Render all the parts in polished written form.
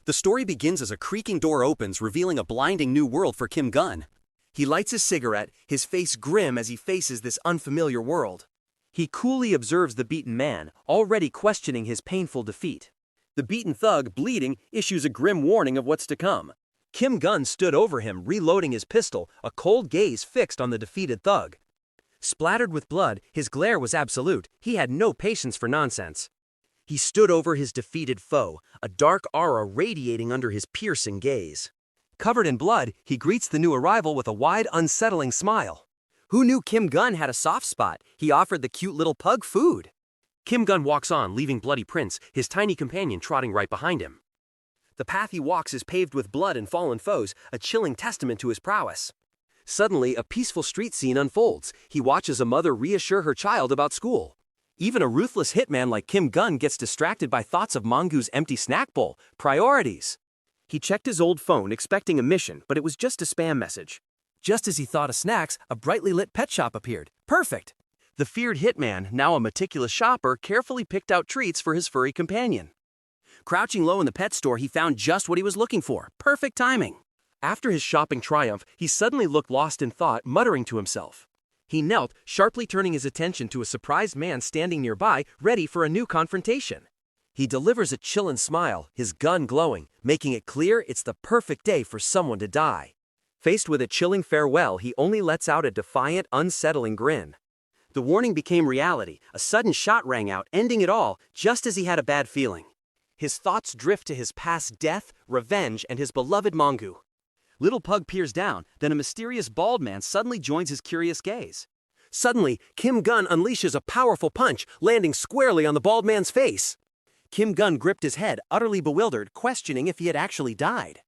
The story begins as a creaking door opens, revealing a blinding new world for Kim Gun. He lights his cigarette, his face grim as he faces this unfamiliar world. He coolly observes the beaten man, already questioning his painful defeat. The beaten thug, bleeding, issues a grim warning of what's to come. Kim Gun stood over him, reloading his pistol, a cold gaze fixed on the defeated thug. Splattered with blood, his glare was absolute. He had no patience for nonsense. He stood over his defeated foe, a dark aura radiating under his piercing gaze. Covered in blood, he greets the new arrival with a wide, unsettling smile. Who knew Kim Gun had a soft spot? He offered the cute little pug food. Kim Gun walks on, leaving bloody prints, his tiny companion trotting right behind him. The path he walks is paved with blood and fallen foes, a chilling testament to his prowess. Suddenly, a peaceful street scene unfolds. He watches a mother reassure her child about school. Even a ruthless hitman like Kim Gun gets distracted by thoughts of Mangu's empty snack bowl. Priorities. He checked his old phone, expecting a mission, but it was just a spam message. Just as he thought of snacks, a brightly lit pet shop appeared. Perfect! The feared hitman, now a meticulous shopper, carefully picked out treats for his furry companion. Crouching low in the pet store, he found just what he was looking for. Perfect timing. After his shopping triumph, he suddenly looked lost in thought, muttering to himself. He knelt, sharply turning his attention to a surprised man standing nearby, ready for a new confrontation. He delivers a chillin' smile, his gun glowing, making it clear it's the perfect day for someone to die. Faced with a chilling farewell, he only lets out a defiant, unsettling grin. The warning became reality. A sudden shot rang out, ending it all, just as he had a bad feeling. His thoughts drift to his past death, revenge, and his beloved Mangu. Little Pug peers down, then a mysterious bald man suddenly joins his curious gaze. Suddenly, Kim Gun unleashes a powerful punch, landing squarely on the bald man's face. Kim Gun gripped his head, utterly bewildered, questioning if he had actually died.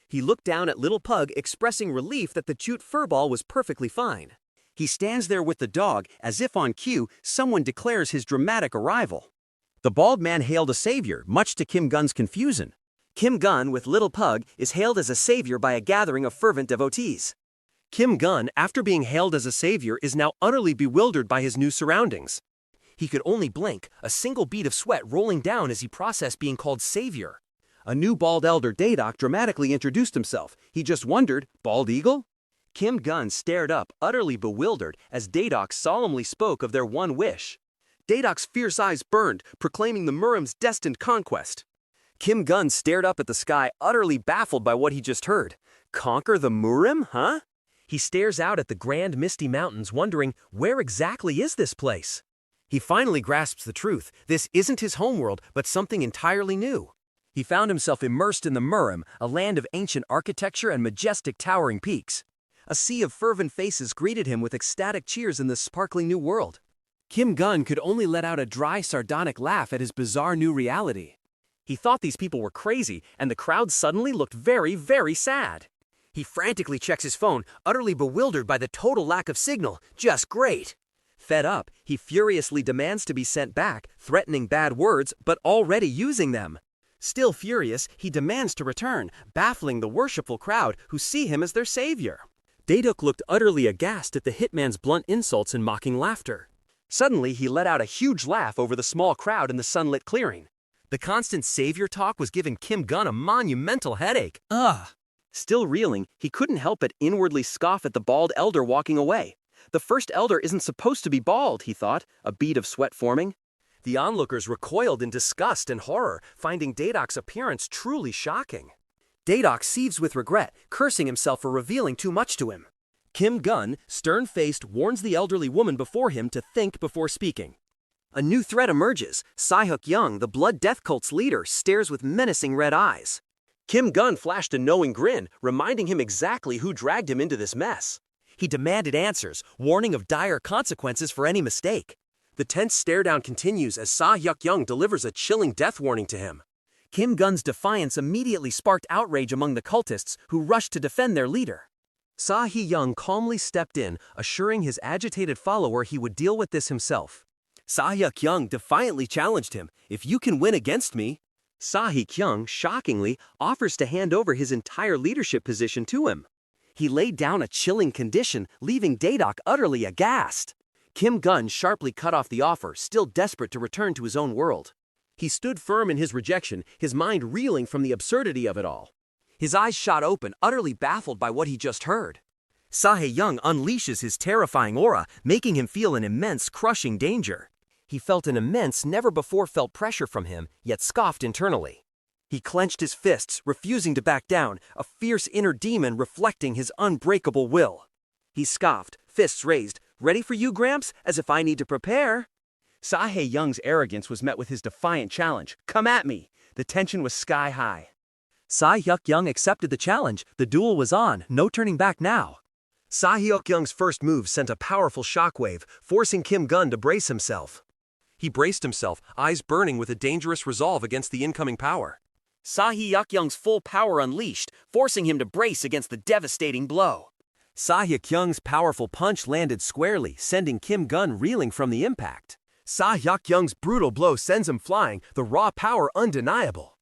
He looked down at Little Pug, expressing relief that the cute furball was perfectly fine. He stands there with the dog, as if on cue, someone declares his dramatic arrival. The bald man hailed a savior, much to Kim Gun's confusion. Kim Gun, with Little Pug, is hailed as a savior by a gathering of fervent devotees. Kim Gun, after being hailed as a savior, is now utterly bewildered by his new surroundings. He could only blink, a single bead of sweat rolling down as he processed being called savior. A new bald elder, Daedok, dramatically introduced himself. He just wondered, bald eagle? Kim Gun stared up, utterly bewildered, as Daedok solemnly spoke of their one wish. Daedok's fierce eyes burned, proclaiming the Murim's destined conquest. Kim Gun stared up at the sky, utterly baffled by what he just heard. Conquer the Murim, huh? He stares out at the grand misty mountains, wondering, where exactly is this place? He finally grasps the truth. This isn't his homeworld, but something entirely new. He found himself immersed in the Murim, a land of ancient architecture and majestic towering peaks. A sea of fervent faces greeted him with ecstatic cheers in this sparkling new world. Kim Gun could only let out a dry, sardonic laugh at his bizarre new reality. He thought these people were crazy, and the crowd suddenly looked very, very sad. He frantically checks his phone, utterly bewildered by the total lack of signal. Just great. Fed up, he furiously demands to be sent back, threatening bad words, but already using them. Still furious, he demands to return, baffling the worshipful crowd who see him as their savior. Daedok looked utterly aghast at the hitman's blunt insults and mocking laughter. Suddenly, he let out a huge laugh over the small crowd in the sunlit clearing. The constant savior talk was giving Kim Gun a monumental headache. Ugh! Still reeling, he couldn't help but inwardly scoff at the bald elder walking away. The first elder isn't supposed to be bald, he thought, a bead of sweat forming. The onlookers recoiled in disgust and horror, finding Daedok's appearance truly shocking. Daedok seethes with regret, cursing himself for revealing too much to him. Kim Gun, stern-faced, warns the elderly woman before him to think before speaking. A new threat emerges. Sae-hook Young, the Blood Death Cult's leader, stares with menacing red eyes. Kim Gun flashed a knowing grin, reminding him exactly who dragged him into this mess. He demanded answers, warning of dire consequences for any mistake. The tense stare-down continues as Sae-hook Young delivers a chilling death warning to him. Kim Gun's defiance immediately sparked outrage among the cultists, who rushed to defend their leader. Sae-hook Young calmly stepped in, assuring his agitated follower he would deal with this himself. Sae-hook Young defiantly challenged him, "If you can win against me." Sae-hook Young, shockingly, offers to hand over his entire leadership position to him. He laid down a chilling condition, leaving Daedok utterly aghast. Kim Gun sharply cut off the offer, still desperate to return to his own world. He stood firm in his rejection, his mind reeling from the absurdity of it all. His eyes shot open, utterly baffled by what he just heard. Sae-young unleashes his terrifying aura, making him feel an immense, crushing danger. He felt an immense, never-before-felt pressure from him, yet scoffed internally. He clenched his fists, refusing to back down, a fierce inner demon reflecting his unbreakable will. He scoffed, fists raised, "Ready for you, Gramps, as if I need to prepare." Sae-young's arrogance was met with his defiant challenge. "Come at me!" The tension was sky high. Sae-young accepted the challenge. The duel was on, no turning back now. Sae-young's first move sent a powerful shockwave, forcing Kim Gun to brace himself. He braced himself, eyes burning with a dangerous resolve against the incoming power. Sae-young's full power unleashed, forcing him to brace against the devastating blow. Sae-young's powerful punch landed squarely, sending Kim Gun reeling from the impact. Sae-young's brutal blow sends him flying, the raw power undeniable.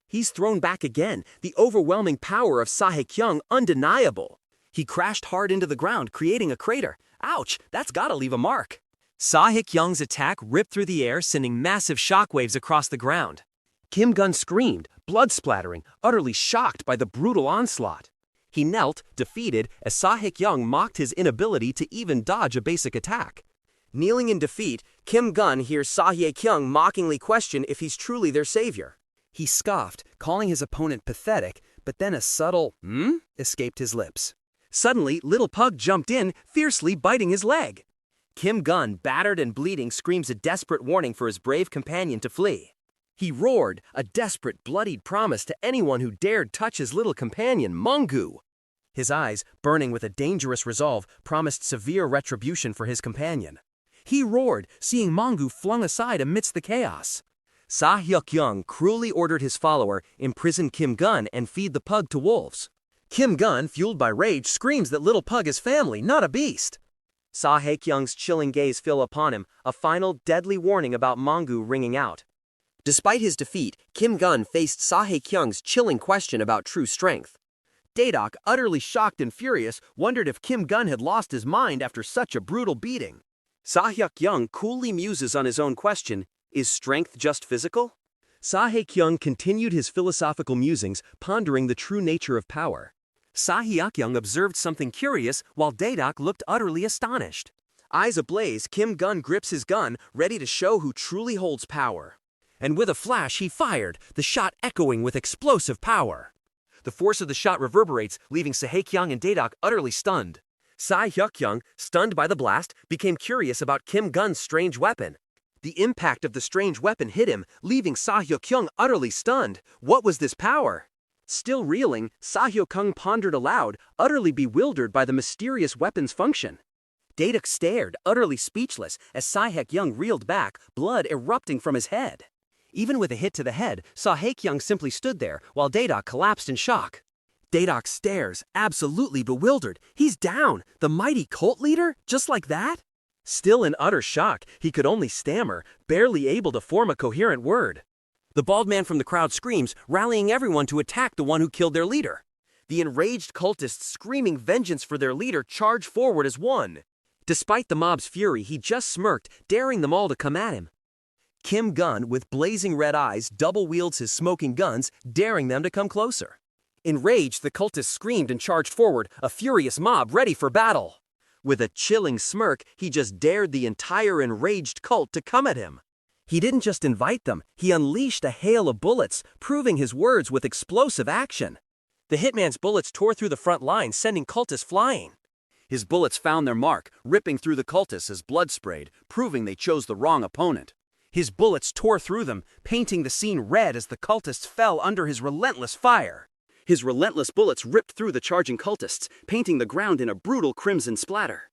He's thrown back again, the overwhelming power of Sae-young undeniable. He crashed hard into the ground, creating a crater. Ouch, that's gotta leave a mark. Sae-young's attack ripped through the air, sending massive shockwaves across the ground. Kim Gun screamed, blood splattering, utterly shocked by the brutal onslaught. He knelt, defeated, as Sae-young mocked his inability to even dodge a basic attack. Kneeling in defeat, Kim Gun hears Sae-young mockingly question if he's truly their savior. He scoffed, calling his opponent pathetic, but then a subtle escaped his lips. Suddenly, Little Pug jumped in, fiercely biting his leg. Kim Gun, battered and bleeding, screams a desperate warning for his brave companion to flee. He roared, a desperate, bloodied promise to anyone who dared touch his little companion, Mangu. His eyes, burning with a dangerous resolve, promised severe retribution for his companion. He roared, seeing Mangu flung aside amidst the chaos. Sae-young cruelly ordered his follower, imprison Kim Gun and feed the pug to wolves. Kim Gun, fueled by rage, screams that Little Pug is family, not a beast. Sae-young's chilling gaze fell upon him, a final deadly warning about Mangu ringing out. Despite his defeat, Kim Gun faced Sae-young's chilling question about true strength. Daedok, utterly shocked and furious, wondered if Kim Gun had lost his mind after such a brutal beating. Sae-young coolly muses on his own question, is strength just physical? Sae-young continued his philosophical musings, pondering the true nature of power. Sae-young observed something curious while Daedok looked utterly astonished. Eyes ablaze, Kim Gun grips his gun, ready to show who truly holds power. And with a flash, he fired, the shot echoing with explosive power. The force of the shot reverberates, leaving Sae-young and Daedok utterly stunned. Sae-young, stunned by the blast, became curious about Kim Gun's strange weapon. The impact of the strange weapon hit him, leaving Sae-young utterly stunned. What was this power? Still reeling, Sae-young pondered aloud, utterly bewildered by the mysterious weapon's function. Daedok stared, utterly speechless, as Sae-young reeled back, blood erupting from his head. Even with a hit to the head, Sae-young simply stood there, while Daedok collapsed in shock. Daedok stares, absolutely bewildered. He's down, the mighty cult leader, just like that? Still in utter shock, he could only stammer, barely able to form a coherent word. The bald man from the crowd screams, rallying everyone to attack the one who killed their leader. The enraged cultists screaming vengeance for their leader charge forward as one. Despite the mob's fury, he just smirked, daring them all to come at him. Kim Gun, with blazing red eyes, double wields his smoking guns, daring them to come closer. Enraged, the cultists screamed and charged forward, a furious mob ready for battle. With a chilling smirk, he just dared the entire enraged cult to come at him. He didn't just invite them, he unleashed a hail of bullets, proving his words with explosive action. The hitman's bullets tore through the front line, sending cultists flying. His bullets found their mark, ripping through the cultists as blood sprayed, proving they chose the wrong opponent. His bullets tore through them, painting the scene red as the cultists fell under his relentless fire. His relentless bullets ripped through the charging cultists, painting the ground in a brutal crimson splatter.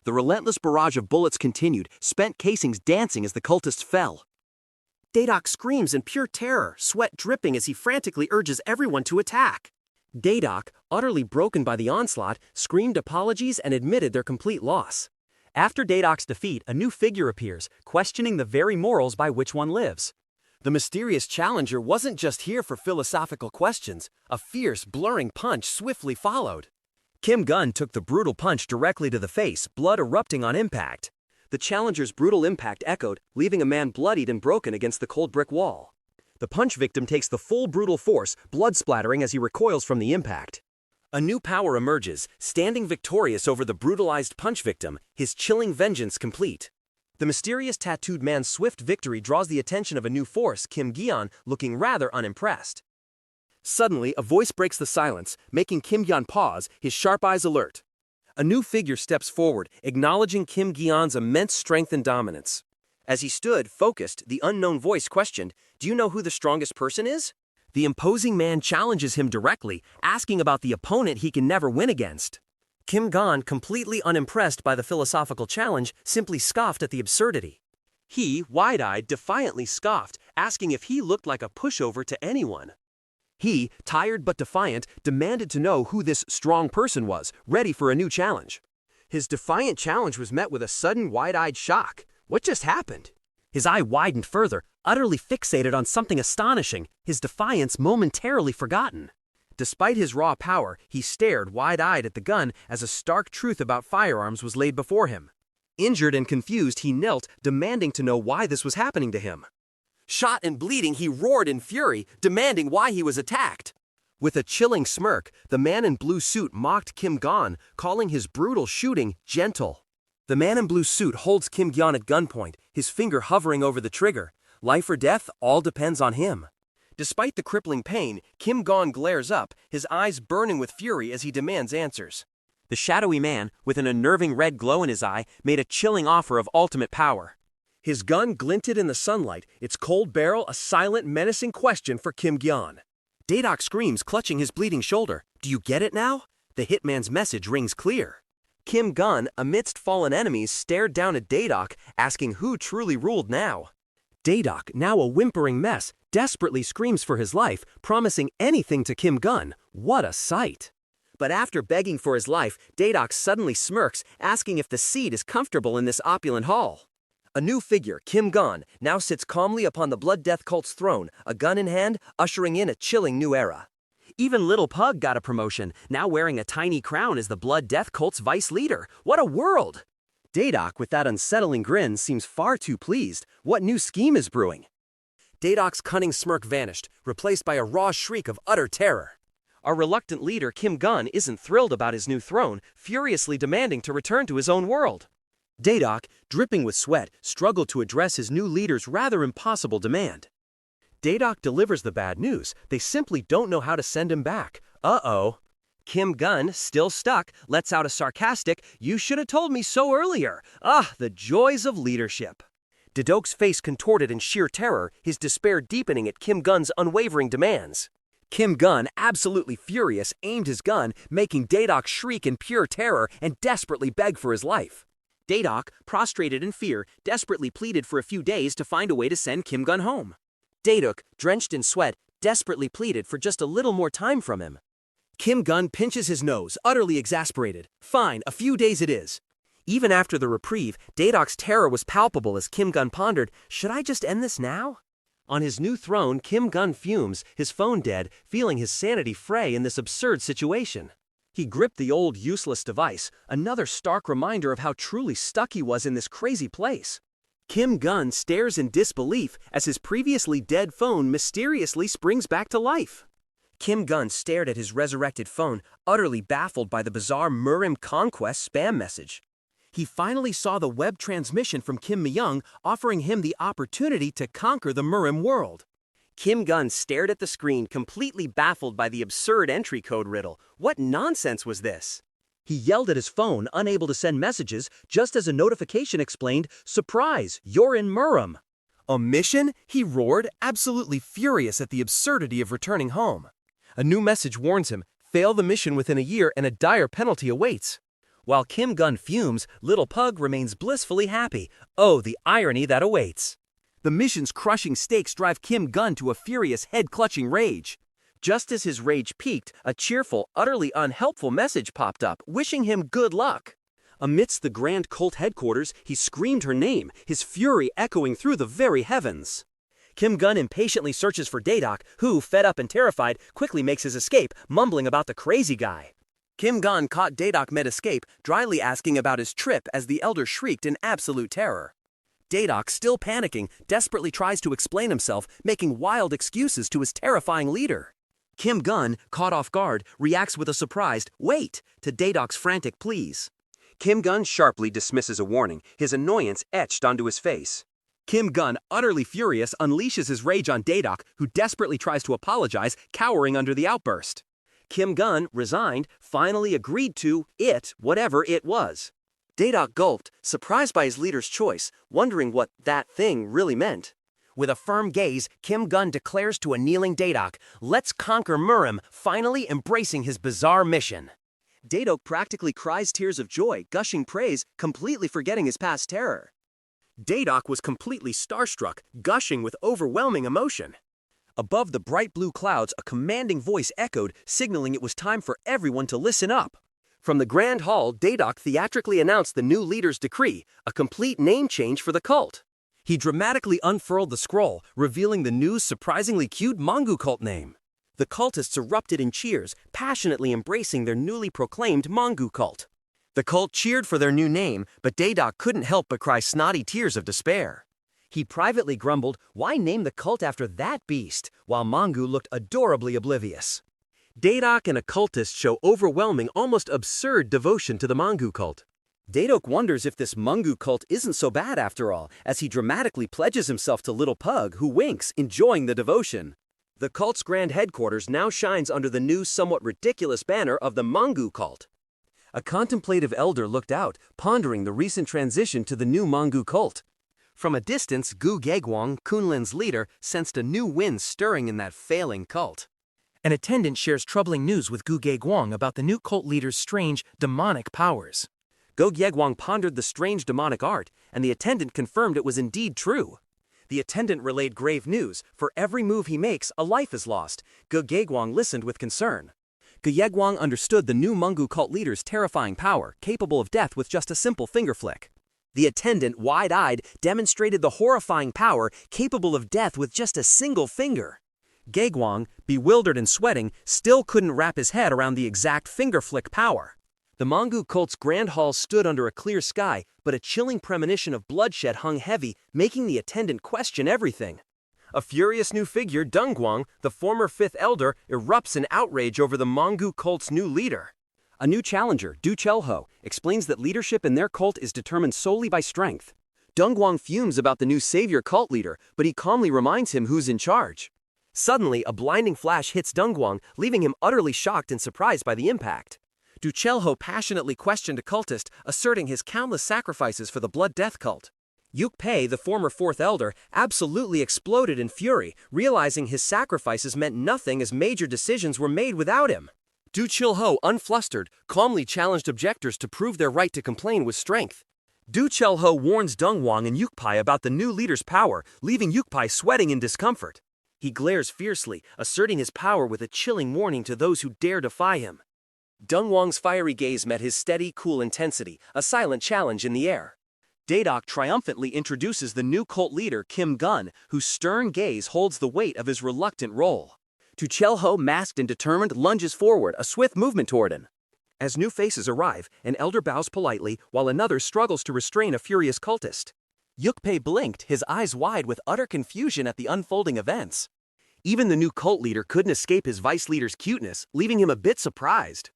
The relentless barrage of bullets continued, spent casings dancing as the cultists fell. Daedok screams in pure terror, sweat dripping as he frantically urges everyone to attack. Daedok, utterly broken by the onslaught, screamed apologies and admitted their complete loss. After Daedok's defeat, a new figure appears, questioning the very morals by which one lives. The mysterious challenger wasn't just here for philosophical questions. A fierce, blurring punch swiftly followed. Kim Gun took the brutal punch directly to the face, blood erupting on impact. The challenger's brutal impact echoed, leaving a man bloodied and broken against the cold brick wall. The punch victim takes the full brutal force, blood splattering as he recoils from the impact. A new power emerges, standing victorious over the brutalized punch victim, his chilling vengeance complete. The mysterious tattooed man's swift victory draws the attention of a new force, Kim Gyeon, looking rather unimpressed. Suddenly, a voice breaks the silence, making Kim Gyeon pause, his sharp eyes alert. A new figure steps forward, acknowledging Kim Gyeon's immense strength and dominance. As he stood, focused, the unknown voice questioned, "Do you know who the strongest person is?" The imposing man challenges him directly, asking about the opponent he can never win against. Kim Gyeon, completely unimpressed by the philosophical challenge, simply scoffed at the absurdity. He, wide-eyed, defiantly scoffed, asking if he looked like a pushover to anyone. He, tired but defiant, demanded to know who this strong person was, ready for a new challenge. His defiant challenge was met with a sudden wide-eyed shock. What just happened? His eye widened further, utterly fixated on something astonishing, his defiance momentarily forgotten. Despite his raw power, he stared wide-eyed at the gun as a stark truth about firearms was laid before him. Injured and confused, he knelt, demanding to know why this was happening to him. Shot and bleeding, he roared in fury, demanding why he was attacked. With a chilling smirk, the man in blue suit mocked Kim Gyeon, calling his brutal shooting gentle. The man in blue suit holds Kim Gyeon at gunpoint, his finger hovering over the trigger. Life or death, all depends on him. Despite the crippling pain, Kim Gyeon glares up, his eyes burning with fury as he demands answers. The shadowy man, with an unnerving red glow in his eye, made a chilling offer of ultimate power. His gun glinted in the sunlight, its cold barrel a silent, menacing question for Kim Gyeon. Daedok screams, clutching his bleeding shoulder. "Do you get it now?" The hitman's message rings clear. Kim Gyeon, amidst fallen enemies, stared down at Daedok, asking who truly ruled now. Daedok, now a whimpering mess, desperately screams for his life, promising anything to Kim Gyeon. What a sight! But after begging for his life, Daedok suddenly smirks, asking if the seat is comfortable in this opulent hall. A new figure, Kim Gyeon, now sits calmly upon the Blood Death Cult's throne, a gun in hand, ushering in a chilling new era. Even Little Pug got a promotion, now wearing a tiny crown as the Blood Death Cult's vice leader. What a world! Daedok, with that unsettling grin, seems far too pleased. What new scheme is brewing? Daedok's cunning smirk vanished, replaced by a raw shriek of utter terror. Our reluctant leader, Kim Gyeon, isn't thrilled about his new throne, furiously demanding to return to his own world. Daedok, dripping with sweat, struggled to address his new leader's rather impossible demand. Daedok delivers the bad news. They simply don't know how to send him back. Uh-oh. Kim Gyeon, still stuck, lets out a sarcastic, "You should have told me so earlier." Ah, the joys of leadership. Daedok's face contorted in sheer terror, his despair deepening at Kim Gyeon's unwavering demands. Kim Gyeon, absolutely furious, aimed his gun, making Daedok shriek in pure terror and desperately beg for his life. Daedok, prostrated in fear, desperately pleaded for a few days to find a way to send Kim Gyeon home. Daedok, drenched in sweat, desperately pleaded for just a little more time from him. Kim Gyeon pinches his nose, utterly exasperated. Fine, a few days it is. Even after the reprieve, Daedok's terror was palpable as Kim Gyeon pondered, should I just end this now? On his new throne, Kim Gyeon fumes, his phone dead, feeling his sanity fray in this absurd situation. He gripped the old, useless device, another stark reminder of how truly stuck he was in this crazy place. Kim Gyeon stares in disbelief as his previously dead phone mysteriously springs back to life. Kim Gyeon stared at his resurrected phone, utterly baffled by the bizarre Murim Conquest spam message. He finally saw the web transmission from Kim Myung offering him the opportunity to conquer the Murim world. Kim Gyeon stared at the screen, completely baffled by the absurd entry code riddle. What nonsense was this? He yelled at his phone, unable to send messages, just as a notification explained, "Surprise, you're in Murim." A mission? He roared, absolutely furious at the absurdity of returning home. A new message warns him, fail the mission within a year and a dire penalty awaits. While Kim Gyeon fumes, Little Pug remains blissfully happy. Oh, the irony that awaits. The mission's crushing stakes drive Kim Gyeon to a furious, head-clutching rage. Just as his rage peaked, a cheerful, utterly unhelpful message popped up, wishing him good luck. Amidst the grand cult headquarters, he screamed her name, his fury echoing through the very heavens. Kim Gyeon impatiently searches for Daedok, who, fed up and terrified, quickly makes his escape, mumbling about the crazy guy. Kim Gun caught Daedok mid-escape, dryly asking about his trip as the elder shrieked in absolute terror. Daedok, still panicking, desperately tries to explain himself, making wild excuses to his terrifying leader. Kim Gun, caught off guard, reacts with a surprised, "Wait!" to Daedok's frantic pleas. Kim Gun sharply dismisses a warning, his annoyance etched onto his face. Kim Gun, utterly furious, unleashes his rage on Daedok, who desperately tries to apologize, cowering under the outburst. Kim Gun, resigned, finally agreed to whatever it was. Daedok gulped, surprised by his leader's choice, wondering what that thing really meant. With a firm gaze, Kim Gun declares to a kneeling Daedok, "Let's conquer Murim," finally embracing his bizarre mission. Daedok practically cries tears of joy, gushing praise, completely forgetting his past terror. Daedok was completely starstruck, gushing with overwhelming emotion. Above the bright blue clouds, a commanding voice echoed, signaling it was time for everyone to listen up. From the Grand Hall, Daedok theatrically announced the new leader's decree, a complete name change for the cult. He dramatically unfurled the scroll, revealing the new, surprisingly cute Mangu cult name. The cultists erupted in cheers, passionately embracing their newly proclaimed Mangu cult. The cult cheered for their new name, but Daedok couldn't help but cry snotty tears of despair. He privately grumbled, "Why name the cult after that beast?" while Mangu looked adorably oblivious. Daedok and a cultist show overwhelming, almost absurd devotion to the Mangu cult. Daedok wonders if this Mangu cult isn't so bad after all, as he dramatically pledges himself to Little Pug, who winks, enjoying the devotion. The cult's grand headquarters now shines under the new, somewhat ridiculous banner of the Mangu cult. A contemplative elder looked out, pondering the recent transition to the new Mangu cult. From a distance, Gu Gegwang, Kunlin's leader, sensed a new wind stirring in that failing cult. An attendant shares troubling news with Gu Gegwang about the new cult leader's strange, demonic powers. Gu Gegwang pondered the strange demonic art, and the attendant confirmed it was indeed true. The attendant relayed grave news. For every move he makes, a life is lost. Gu Gegwang listened with concern. Gu Gegwang understood the new Mangu cult leader's terrifying power, capable of death with just a simple finger flick. The attendant, wide-eyed, demonstrated the horrifying power capable of death with just a single finger. Gegwang, bewildered and sweating, still couldn't wrap his head around the exact finger flick power. The Mangu cult's grand hall stood under a clear sky, but a chilling premonition of bloodshed hung heavy, making the attendant question everything. A furious new figure, Dungwang, the former fifth elder, erupts in outrage over the Mangu cult's new leader. A new challenger, Du Chelho, explains that leadership in their cult is determined solely by strength. Dungwang fumes about the new savior cult leader, but he calmly reminds him who's in charge. Suddenly, a blinding flash hits Dungwang, leaving him utterly shocked and surprised by the impact. Du Chelho passionately questioned a cultist, asserting his countless sacrifices for the Blood Death cult. Yukpei, the former fourth elder, absolutely exploded in fury, realizing his sacrifices meant nothing as major decisions were made without him. Du Chelho, unflustered, calmly challenged objectors to prove their right to complain with strength. Du Chelho warns Dungwang and Yukpei about the new leader's power, leaving Yukpei sweating in discomfort. He glares fiercely, asserting his power with a chilling warning to those who dare defy him. Dungwang's fiery gaze met his steady, cool intensity, a silent challenge in the air. Daedok triumphantly introduces the new cult leader, Kim Gun, whose stern gaze holds the weight of his reluctant role. Du Chelho, masked and determined, lunges forward, a swift movement toward him. As new faces arrive, an elder bows politely, while another struggles to restrain a furious cultist. Yukpei blinked, his eyes wide with utter confusion at the unfolding events. Even the new cult leader couldn't escape his vice leader's cuteness, leaving him a bit surprised.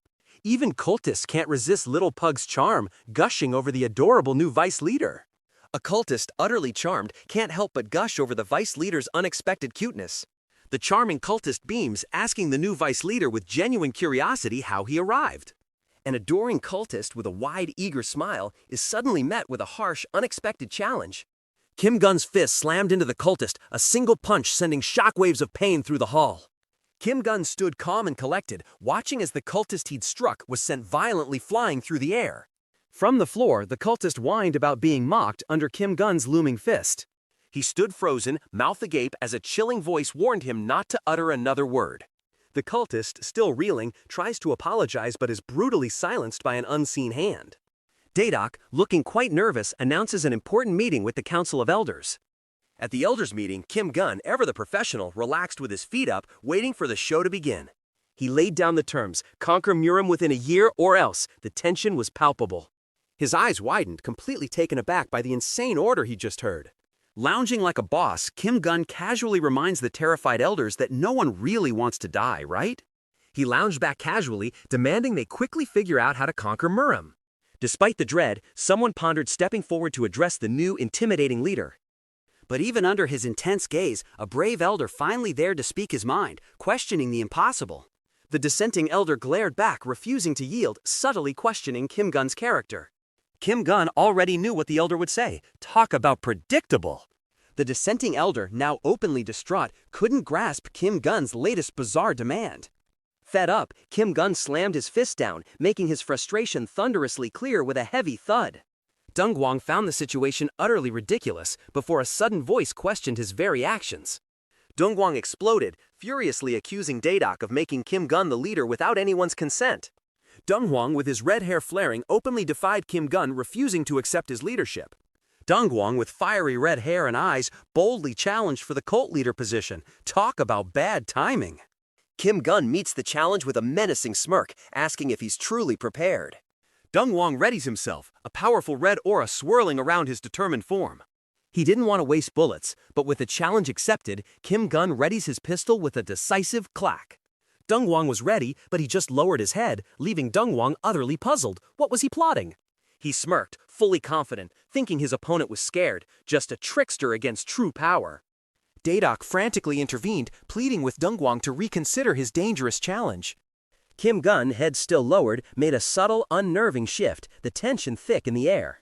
Even cultists can't resist Little Pug's charm, gushing over the adorable new vice leader. A cultist, utterly charmed, can't help but gush over the vice leader's unexpected cuteness. The charming cultist beams, asking the new vice leader with genuine curiosity how he arrived. An adoring cultist with a wide, eager smile is suddenly met with a harsh, unexpected challenge. Kim Gun's fist slammed into the cultist, a single punch sending shockwaves of pain through the hall. Kim Gun stood calm and collected, watching as the cultist he'd struck was sent violently flying through the air. From the floor, the cultist whined about being mocked under Kim Gun's looming fist. He stood frozen, mouth agape, as a chilling voice warned him not to utter another word. The cultist, still reeling, tries to apologize but is brutally silenced by an unseen hand. Daedok, looking quite nervous, announces an important meeting with the Council of Elders. At the Elders' meeting, Kim Gun, ever the professional, relaxed with his feet up, waiting for the show to begin. He laid down the terms, conquer Murim within a year or else. The tension was palpable. His eyes widened, completely taken aback by the insane order he just heard. Lounging like a boss, Kim Gun casually reminds the terrified elders that no one really wants to die, right? He lounged back casually, demanding they quickly figure out how to conquer Murim. Despite the dread, someone pondered stepping forward to address the new, intimidating leader. But even under his intense gaze, a brave elder finally dared to speak his mind, questioning the impossible. The dissenting elder glared back, refusing to yield, subtly questioning Kim Gun's character. Kim Gun already knew what the elder would say. Talk about predictable. The dissenting elder, now openly distraught, couldn't grasp Kim Gun's latest bizarre demand. Fed up, Kim Gun slammed his fist down, making his frustration thunderously clear with a heavy thud. Dongguang found the situation utterly ridiculous before a sudden voice questioned his very actions. Dongguang exploded, furiously accusing Daedok of making Kim Gun the leader without anyone's consent. Dongguang, with his red hair flaring, openly defied Kim Gun, refusing to accept his leadership. Dongguang, with fiery red hair and eyes, boldly challenged for the cult leader position. Talk about bad timing. Kim Gun meets the challenge with a menacing smirk, asking if he's truly prepared. Dongguang readies himself, a powerful red aura swirling around his determined form. He didn't want to waste bullets, but with the challenge accepted, Kim Gun readies his pistol with a decisive clack. Dongguang was ready, but he just lowered his head, leaving Dongguang utterly puzzled. What was he plotting? He smirked, fully confident, thinking his opponent was scared, just a trickster against true power. Daedok frantically intervened, pleading with Dongguang to reconsider his dangerous challenge. Kim Gun, head still lowered, made a subtle, unnerving shift, the tension thick in the air.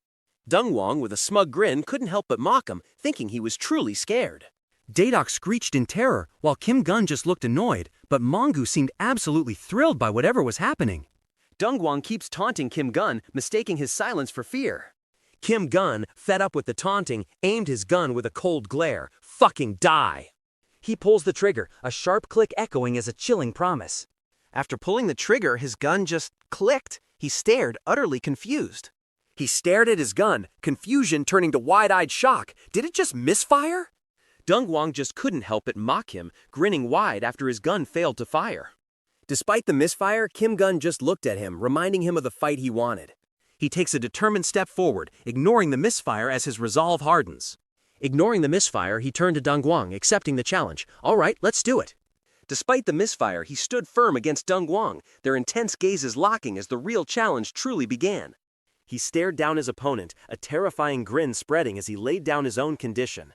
Dongguang, with a smug grin, couldn't help but mock him, thinking he was truly scared. Daedok screeched in terror, while Kim Gun just looked annoyed, but Mongu seemed absolutely thrilled by whatever was happening. Dongguang keeps taunting Kim Gun, mistaking his silence for fear. Kim Gun, fed up with the taunting, aimed his gun with a cold glare. Fucking die! He pulls the trigger, a sharp click echoing as a chilling promise. After pulling the trigger, his gun just clicked. He stared, utterly confused. He stared at his gun, confusion turning to wide-eyed shock. Did it just misfire? Dongguang just couldn't help but mock him, grinning wide after his gun failed to fire. Despite the misfire, Kim Gun just looked at him, reminding him of the fight he wanted. He takes a determined step forward, ignoring the misfire as his resolve hardens. Ignoring the misfire, he turned to Dongguang, accepting the challenge. All right, let's do it. Despite the misfire, he stood firm against Dongguang, their intense gazes locking as the real challenge truly began. He stared down his opponent, a terrifying grin spreading as he laid down his own condition.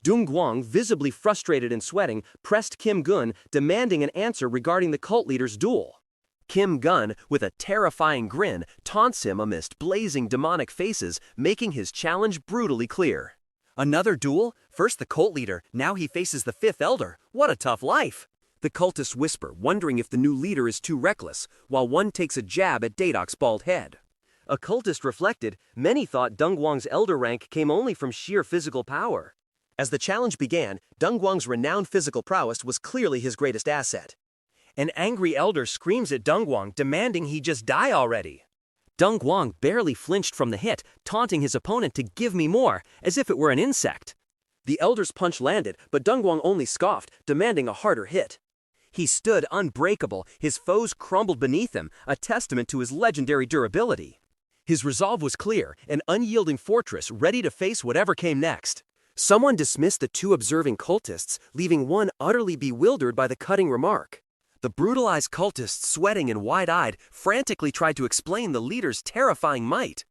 Dongguang, visibly frustrated and sweating, pressed Kim Gun, demanding an answer regarding the cult leader's duel. Kim Gun, with a terrifying grin, taunts him amidst blazing demonic faces, making his challenge brutally clear. Another duel? First the cult leader, now he faces the fifth elder. What a tough life! The cultists whisper, wondering if the new leader is too reckless, while one takes a jab at Daedok's bald head. A cultist reflected, many thought Dongguang's elder rank came only from sheer physical power. As the challenge began, Dongguang's renowned physical prowess was clearly his greatest asset. An angry elder screams at Dongguang, demanding he just die already. Dongguang barely flinched from the hit, taunting his opponent to give me more, as if it were an insect. The elder's punch landed, but Dongguang only scoffed, demanding a harder hit. He stood unbreakable, his foes crumbled beneath him, a testament to his legendary durability. His resolve was clear, an unyielding fortress ready to face whatever came next. Someone dismissed the two observing cultists, leaving one utterly bewildered by the cutting remark. The brutalized cultists, sweating and wide-eyed, frantically tried to explain the leader's terrifying might.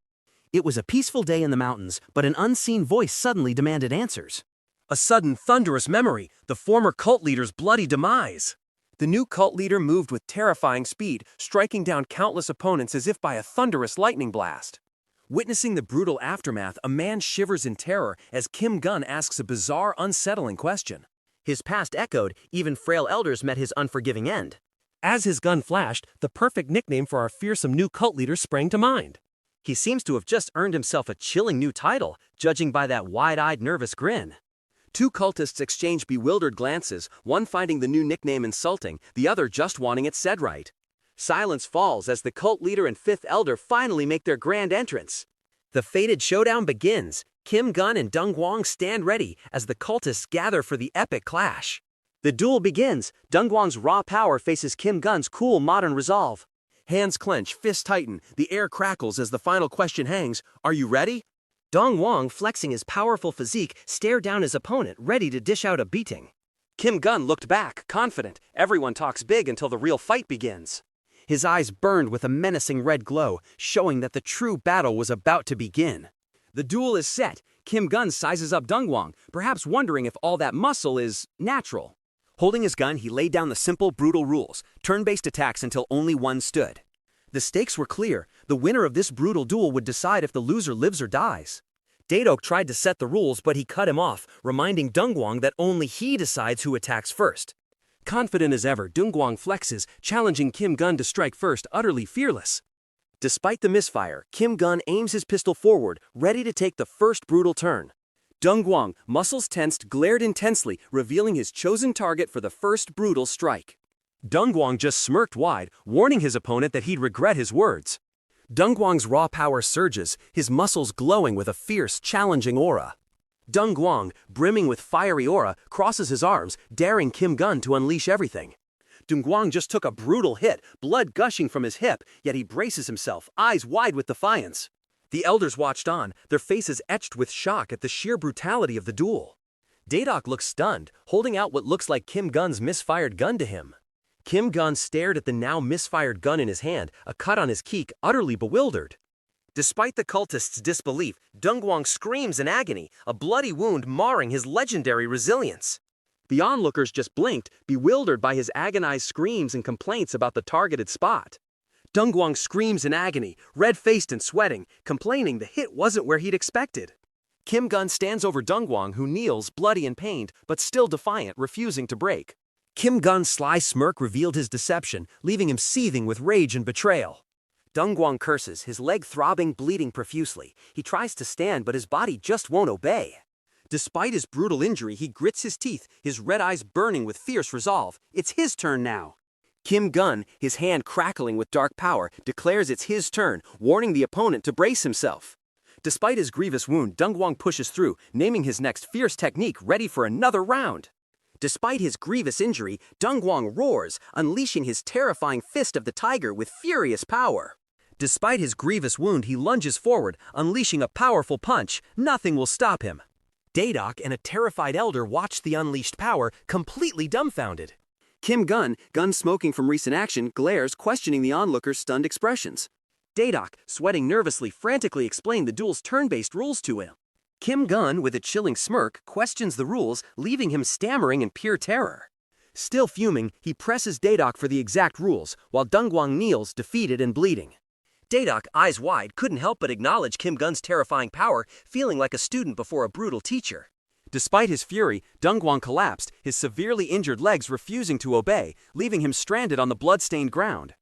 It was a peaceful day in the mountains, but an unseen voice suddenly demanded answers. A sudden, thunderous memory, the former cult leader's bloody demise. The new cult leader moved with terrifying speed, striking down countless opponents as if by a thunderous lightning blast. Witnessing the brutal aftermath, a man shivers in terror as Kim Gun asks a bizarre, unsettling question. His past echoed, even frail elders met his unforgiving end. As his gun flashed, the perfect nickname for our fearsome new cult leader sprang to mind. He seems to have just earned himself a chilling new title, judging by that wide-eyed, nervous grin. Two cultists exchange bewildered glances, one finding the new nickname insulting, the other just wanting it said right. Silence falls as the cult leader and fifth elder finally make their grand entrance. The fated showdown begins. Kim Gun and Dongguang stand ready as the cultists gather for the epic clash. The duel begins. Dongwang's raw power faces Kim Gun's cool modern resolve. Hands clench, fists tighten, the air crackles as the final question hangs. Are you ready? Dongwang, flexing his powerful physique, stared down his opponent, ready to dish out a beating. Kim Gun looked back, confident. Everyone talks big until the real fight begins. His eyes burned with a menacing red glow, showing that the true battle was about to begin. The duel is set. Kim Gun sizes up Dongwang, perhaps wondering if all that muscle is natural. Holding his gun, he laid down the simple, brutal rules, turn-based attacks until only one stood. The stakes were clear. The winner of this brutal duel would decide if the loser lives or dies. Daedok tried to set the rules, but he cut him off, reminding Dongwang that only he decides who attacks first. Confident as ever, Dongwang flexes, challenging Kim Gun to strike first, utterly fearless. Despite the misfire, Kim Gun aims his pistol forward, ready to take the first brutal turn. Dongwang, muscles tensed, glared intensely, revealing his chosen target for the first brutal strike. Dongwang just smirked wide, warning his opponent that he'd regret his words. Dongwang's raw power surges, his muscles glowing with a fierce, challenging aura. Dongwang, brimming with fiery aura, crosses his arms, daring Kim Gun to unleash everything. Dongwang just took a brutal hit, blood gushing from his hip, yet he braces himself, eyes wide with defiance. The elders watched on, their faces etched with shock at the sheer brutality of the duel. Daedok looks stunned, holding out what looks like Kim Gun's misfired gun to him. Kim Gun stared at the now misfired gun in his hand, a cut on his cheek, utterly bewildered. Despite the cultists' disbelief, Dongwang screams in agony, a bloody wound marring his legendary resilience. The onlookers just blinked, bewildered by his agonized screams and complaints about the targeted spot. Dongwang screams in agony, red-faced and sweating, complaining the hit wasn't where he'd expected. Kim Gun stands over Dongwang, who kneels, bloody and pained, but still defiant, refusing to break. Kim Gun's sly smirk revealed his deception, leaving him seething with rage and betrayal. Dongwang curses, his leg throbbing, bleeding profusely. He tries to stand, but his body just won't obey. Despite his brutal injury, he grits his teeth, his red eyes burning with fierce resolve. It's his turn now. Kim Gun, his hand crackling with dark power, declares it's his turn, warning the opponent to brace himself. Despite his grievous wound, Dongwang pushes through, naming his next fierce technique, ready for another round. Despite his grievous injury, Dongwang roars, unleashing his terrifying fist of the tiger with furious power. Despite his grievous wound, he lunges forward, unleashing a powerful punch. Nothing will stop him. Daedok and a terrified elder watch the unleashed power, completely dumbfounded. Kim Gun, gun smoking from recent action, glares, questioning the onlookers' stunned expressions. Daedok, sweating nervously, frantically explained the duel's turn-based rules to him. Kim Gun, with a chilling smirk, questions the rules, leaving him stammering in pure terror. Still fuming, he presses Daedok for the exact rules, while Dongwang kneels, defeated and bleeding. Daedok, eyes wide, couldn't help but acknowledge Kim Gun's terrifying power, feeling like a student before a brutal teacher. Despite his fury, Dongwang collapsed, his severely injured legs refusing to obey, leaving him stranded on the blood-stained ground.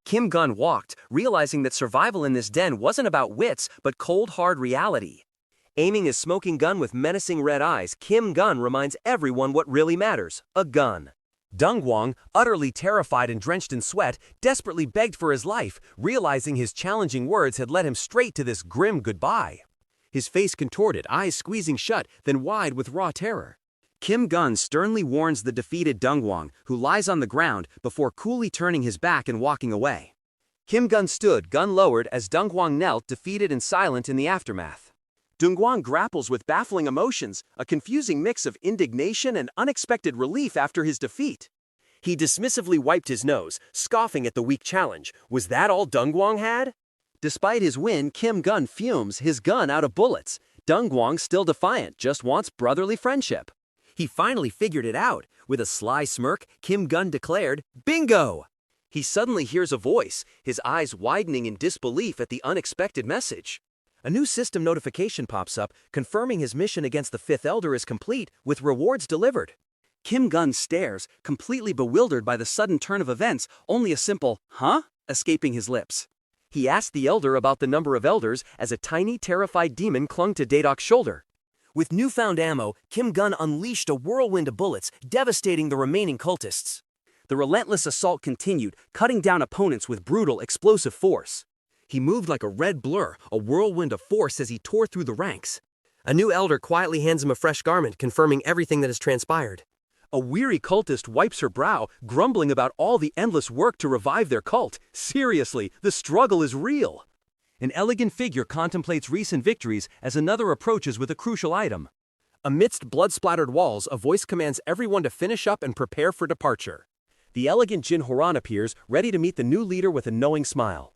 Kim Gun walked, realizing that survival in this den wasn't about wits, but cold, hard reality. Aiming his smoking gun with menacing red eyes, Kim Gun reminds everyone what really matters: a gun. Dongwang, utterly terrified and drenched in sweat, desperately begged for his life, realizing his challenging words had led him straight to this grim goodbye. His face contorted, eyes squeezing shut, then wide with raw terror. Kim Gun sternly warns the defeated Dongwang, who lies on the ground, before coolly turning his back and walking away. Kim Gun stood, gun lowered, as Dongwang knelt, defeated and silent in the aftermath. Dongwang grapples with baffling emotions, a confusing mix of indignation and unexpected relief after his defeat. He dismissively wiped his nose, scoffing at the weak challenge. Was that all Dongwang had? Despite his win, Kim Gun fumes, his gun out of bullets. Dongwang, still defiant, just wants brotherly friendship. He finally figured it out. With a sly smirk, Kim Gun declared, "Bingo!" He suddenly hears a voice, his eyes widening in disbelief at the unexpected message. A new system notification pops up, confirming his mission against the Fifth Elder is complete, with rewards delivered. Kim Gun stares, completely bewildered by the sudden turn of events, only a simple, "Huh?" escaping his lips. He asked the Elder about the number of elders as a tiny, terrified demon clung to Daedok's shoulder. With newfound ammo, Kim Gun unleashed a whirlwind of bullets, devastating the remaining cultists. The relentless assault continued, cutting down opponents with brutal, explosive force. He moved like a red blur, a whirlwind of force as he tore through the ranks. A new elder quietly hands him a fresh garment, confirming everything that has transpired. A weary cultist wipes her brow, grumbling about all the endless work to revive their cult. Seriously, the struggle is real. An elegant figure contemplates recent victories as another approaches with a crucial item. Amidst blood-splattered walls, a voice commands everyone to finish up and prepare for departure. The elegant Jin Horan appears, ready to meet the new leader with a knowing smile.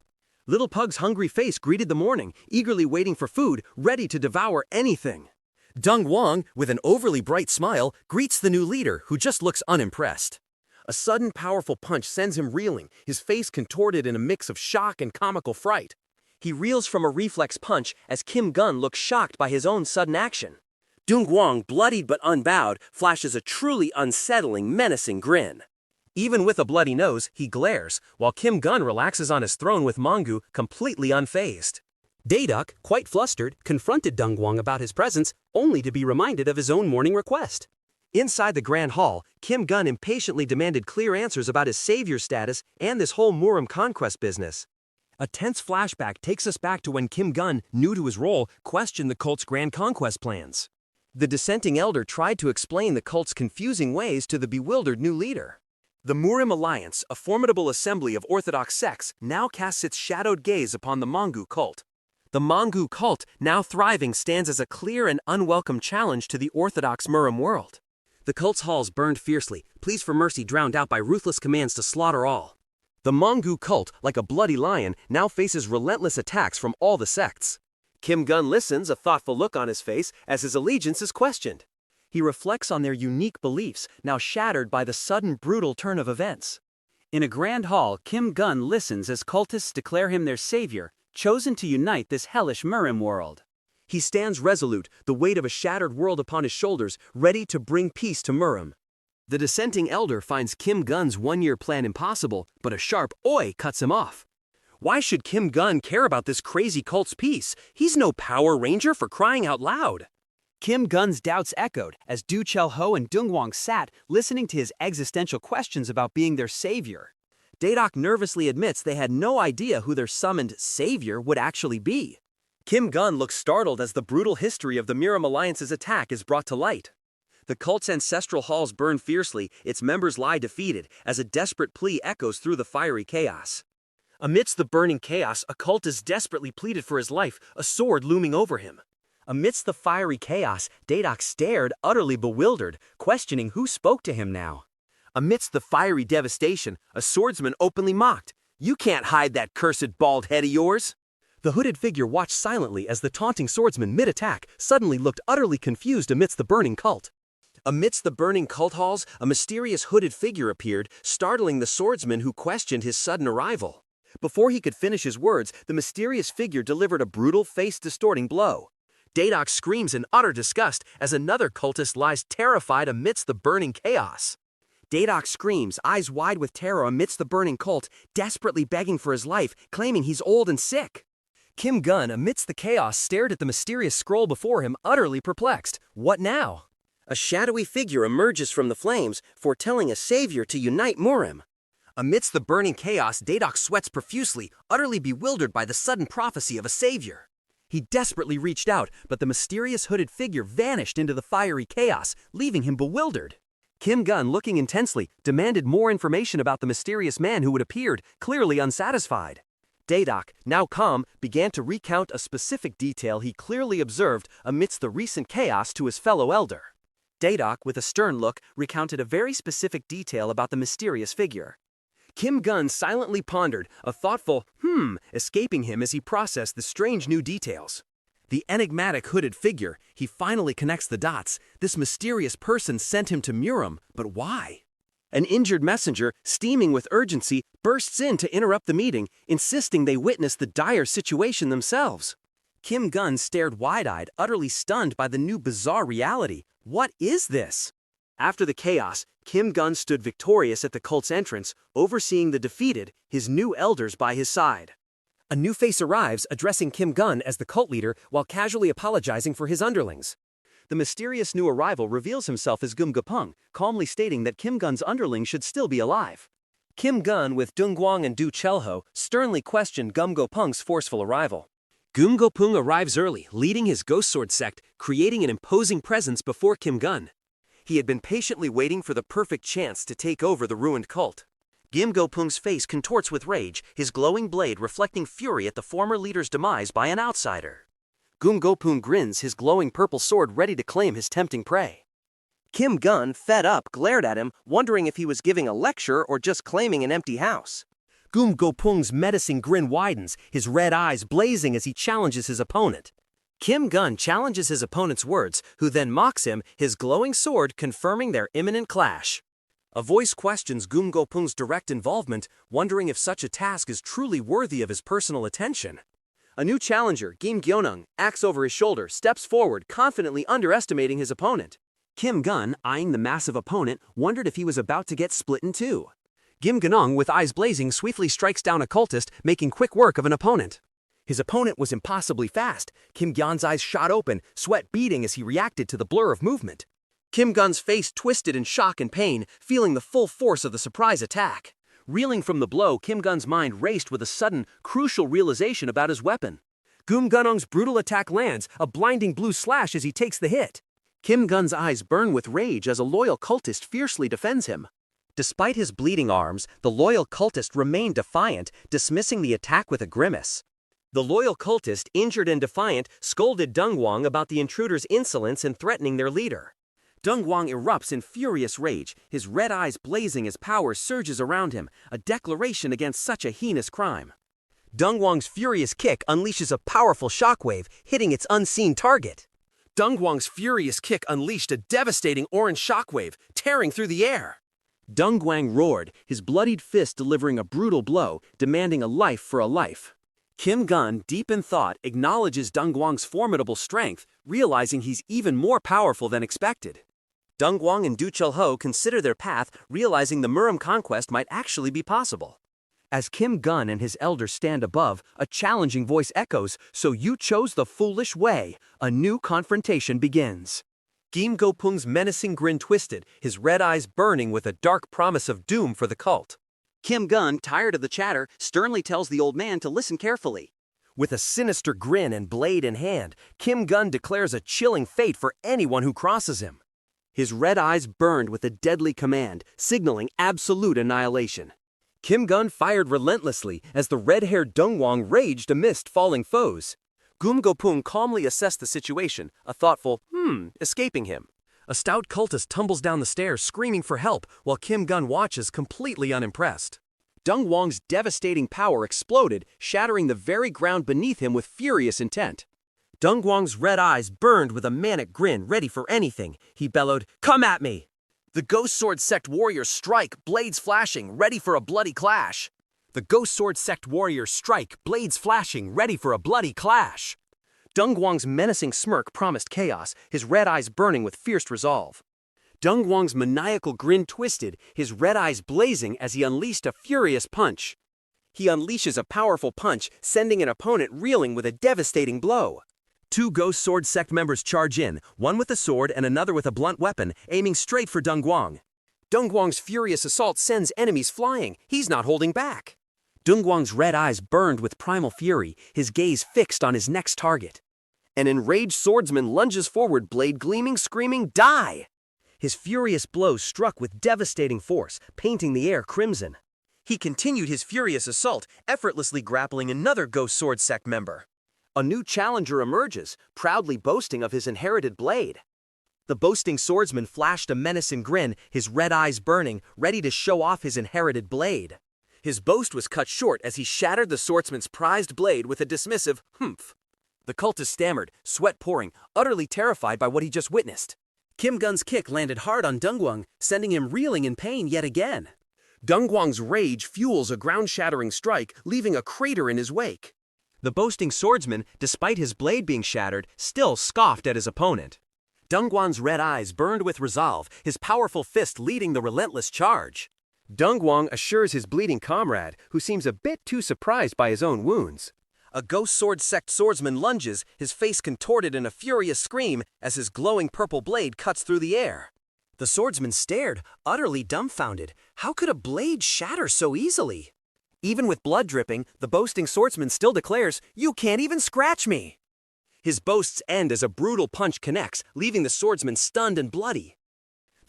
Little Pug's hungry face greeted the morning, eagerly waiting for food, ready to devour anything. Dong Wang, with an overly bright smile, greets the new leader, who just looks unimpressed. A sudden powerful punch sends him reeling, his face contorted in a mix of shock and comical fright. He reels from a reflex punch as Kim Gun looks shocked by his own sudden action. Dung Wang, bloodied but unbowed, flashes a truly unsettling, menacing grin. Even with a bloody nose, he glares, while Kim Gun relaxes on his throne with Mangu completely unfazed. Daeduk, quite flustered, confronted Dung Wang about his presence, only to be reminded of his own morning request. Inside the Grand Hall, Kim Gun impatiently demanded clear answers about his savior status and this whole Murim conquest business. A tense flashback takes us back to when Kim Gun, new to his role, questioned the cult's grand conquest plans. The dissenting elder tried to explain the cult's confusing ways to the bewildered new leader. The Murim Alliance, a formidable assembly of orthodox sects, now casts its shadowed gaze upon the Mangu cult. The Mangu cult, now thriving, stands as a clear and unwelcome challenge to the orthodox Murim world. The cult's halls burned fiercely, pleas for mercy drowned out by ruthless commands to slaughter all. The Mangu cult, like a bloody lion, now faces relentless attacks from all the sects. Kim Gun listens, a thoughtful look on his face, as his allegiance is questioned. He reflects on their unique beliefs, now shattered by the sudden brutal turn of events. In a grand hall, Kim Gun listens as cultists declare him their savior, chosen to unite this hellish Murim world. He stands resolute, the weight of a shattered world upon his shoulders, ready to bring peace to Murim. The dissenting elder finds Kim Gun's one-year plan impossible, but a sharp "Oi" cuts him off. Why should Kim Gun care about this crazy cult's peace? He's no Power Ranger, for crying out loud. Kim Gun's doubts echoed as Du Chel-ho and Dung Wang sat, listening to his existential questions about being their savior. Daeduk nervously admits they had no idea who their summoned savior would actually be. Kim Gun looks startled as the brutal history of the Murim Alliance's attack is brought to light. The cult's ancestral halls burn fiercely, its members lie defeated, as a desperate plea echoes through the fiery chaos. Amidst the burning chaos, a cultist desperately pleaded for his life, a sword looming over him. Amidst the fiery chaos, Daeduk stared, utterly bewildered, questioning who spoke to him now. Amidst the fiery devastation, a swordsman openly mocked. "You can't hide that cursed bald head of yours." The hooded figure watched silently as the taunting swordsman mid-attack suddenly looked utterly confused amidst the burning cult. Amidst the burning cult halls, a mysterious hooded figure appeared, startling the swordsman who questioned his sudden arrival. Before he could finish his words, the mysterious figure delivered a brutal, face-distorting blow. Daeduk screams in utter disgust as another cultist lies terrified amidst the burning chaos. Daeduk screams, eyes wide with terror amidst the burning cult, desperately begging for his life, claiming he's old and sick. Kim Gun, amidst the chaos, stared at the mysterious scroll before him, utterly perplexed. What now? A shadowy figure emerges from the flames, foretelling a savior to unite Murim. Amidst the burning chaos, Daeduk sweats profusely, utterly bewildered by the sudden prophecy of a savior. He desperately reached out, but the mysterious hooded figure vanished into the fiery chaos, leaving him bewildered. Kim Gun, looking intensely, demanded more information about the mysterious man who had appeared, clearly unsatisfied. Daeduk, now calm, began to recount a specific detail he clearly observed amidst the recent chaos to his fellow elder. Daeduk, with a stern look, recounted a very specific detail about the mysterious figure. Kim Gun silently pondered, a thoughtful escaping him as he processed the strange new details. The enigmatic hooded figure, he finally connects the dots. This mysterious person sent him to Murim, but why? An injured messenger, steaming with urgency, bursts in to interrupt the meeting, insisting they witness the dire situation themselves. Kim Gun stared wide-eyed, utterly stunned by the new bizarre reality. What is this? After the chaos, Kim Gun stood victorious at the cult's entrance, overseeing the defeated, his new elders by his side. A new face arrives, addressing Kim Gun as the cult leader while casually apologizing for his underlings. The mysterious new arrival reveals himself as Gum Gapung, calmly stating that Kim Gun's underling should still be alive. Kim Gun, with Dung Guang and Du Chel-ho, sternly questioned Gum Gapung's forceful arrival. Gum Gapung arrives early, leading his Ghost Sword sect, creating an imposing presence before Kim Gun. He had been patiently waiting for the perfect chance to take over the ruined cult. Kim Go-pung's face contorts with rage, his glowing blade reflecting fury at the former leader's demise by an outsider. Kim Go-pung grins, his glowing purple sword ready to claim his tempting prey. Kim Gun, fed up, glared at him, wondering if he was giving a lecture or just claiming an empty house. Kim Go-pung's menacing grin widens, his red eyes blazing as he challenges his opponent. Kim Gun challenges his opponent's words, who then mocks him, his glowing sword confirming their imminent clash. A voice questions Kim Go-pung's direct involvement, wondering if such a task is truly worthy of his personal attention. A new challenger, Kim Gyeonung, axe over his shoulder, steps forward, confidently underestimating his opponent. Kim Gun, eyeing the massive opponent, wondered if he was about to get split in two. Kim Gyeonung, with eyes blazing, swiftly strikes down a cultist, making quick work of an opponent. His opponent was impossibly fast. Kim Gun's eyes shot open, sweat beading as he reacted to the blur of movement. Kim Gun's face twisted in shock and pain, feeling the full force of the surprise attack. Reeling from the blow, Kim Gun's mind raced with a sudden, crucial realization about his weapon. Kim Gyeonung's brutal attack lands, a blinding blue slash as he takes the hit. Kim Gun's eyes burn with rage as a loyal cultist fiercely defends him. Despite his bleeding arms, the loyal cultist remained defiant, dismissing the attack with a grimace. The loyal cultist, injured and defiant, scolded Dongwang about the intruder's insolence in threatening their leader. Dongwang erupts in furious rage, his red eyes blazing as power surges around him, a declaration against such a heinous crime. Dongwang's furious kick unleashes a powerful shockwave, hitting its unseen target. Dongwang's furious kick unleashed a devastating orange shockwave, tearing through the air. Dongwang roared, his bloodied fist delivering a brutal blow, demanding a life for a life. Kim Gun, deep in thought, acknowledges Dongwang's formidable strength, realizing he's even more powerful than expected. Dongwang and Du Chul-ho consider their path, realizing the Murim conquest might actually be possible. As Kim Gun and his elders stand above, a challenging voice echoes, "So you chose the foolish way." A new confrontation begins. Kim Go-pung's menacing grin twisted, his red eyes burning with a dark promise of doom for the cult. Kim Gun, tired of the chatter, sternly tells the old man to listen carefully. With a sinister grin and blade in hand, Kim Gun declares a chilling fate for anyone who crosses him. His red eyes burned with a deadly command, signaling absolute annihilation. Kim Gun fired relentlessly as the red-haired Dongwang raged amidst falling foes. Kim Go-pung calmly assessed the situation, a thoughtful, escaping him. A stout cultist tumbles down the stairs screaming for help while Kim Gun watches completely unimpressed. Dongwang's devastating power exploded, shattering the very ground beneath him with furious intent. Dongwang's red eyes burned with a manic grin, ready for anything. He bellowed, "Come at me!" The Ghost Sword Sect warriors strike, blades flashing, ready for a bloody clash. The Ghost Sword Sect warriors strike, blades flashing, ready for a bloody clash. Dongwang's menacing smirk promised chaos, his red eyes burning with fierce resolve. Dongwang's maniacal grin twisted, his red eyes blazing as he unleashed a furious punch. He unleashes a powerful punch, sending an opponent reeling with a devastating blow. Two Ghost Sword Sect members charge in, one with a sword and another with a blunt weapon, aiming straight for Dongwang. Dongwang's furious assault sends enemies flying. He's not holding back. Dongwang's red eyes burned with primal fury, his gaze fixed on his next target. An enraged swordsman lunges forward, blade gleaming, screaming, "Die!" His furious blows struck with devastating force, painting the air crimson. He continued his furious assault, effortlessly grappling another Ghost Sword Sect member. A new challenger emerges, proudly boasting of his inherited blade. The boasting swordsman flashed a menacing grin, his red eyes burning, ready to show off his inherited blade. His boast was cut short as he shattered the swordsman's prized blade with a dismissive "humph." The cultist stammered, sweat pouring, utterly terrified by what he just witnessed. Kim Gun's kick landed hard on Dongwang, sending him reeling in pain yet again. Dongwang's rage fuels a ground-shattering strike, leaving a crater in his wake. The boasting swordsman, despite his blade being shattered, still scoffed at his opponent. Dongwang's red eyes burned with resolve, his powerful fist leading the relentless charge. Dongwang assures his bleeding comrade, who seems a bit too surprised by his own wounds. A Ghost Sword Sect swordsman lunges, his face contorted in a furious scream as his glowing purple blade cuts through the air. The swordsman stared, utterly dumbfounded. How could a blade shatter so easily? Even with blood dripping, the boasting swordsman still declares, "You can't even scratch me!" His boasts end as a brutal punch connects, leaving the swordsman stunned and bloody.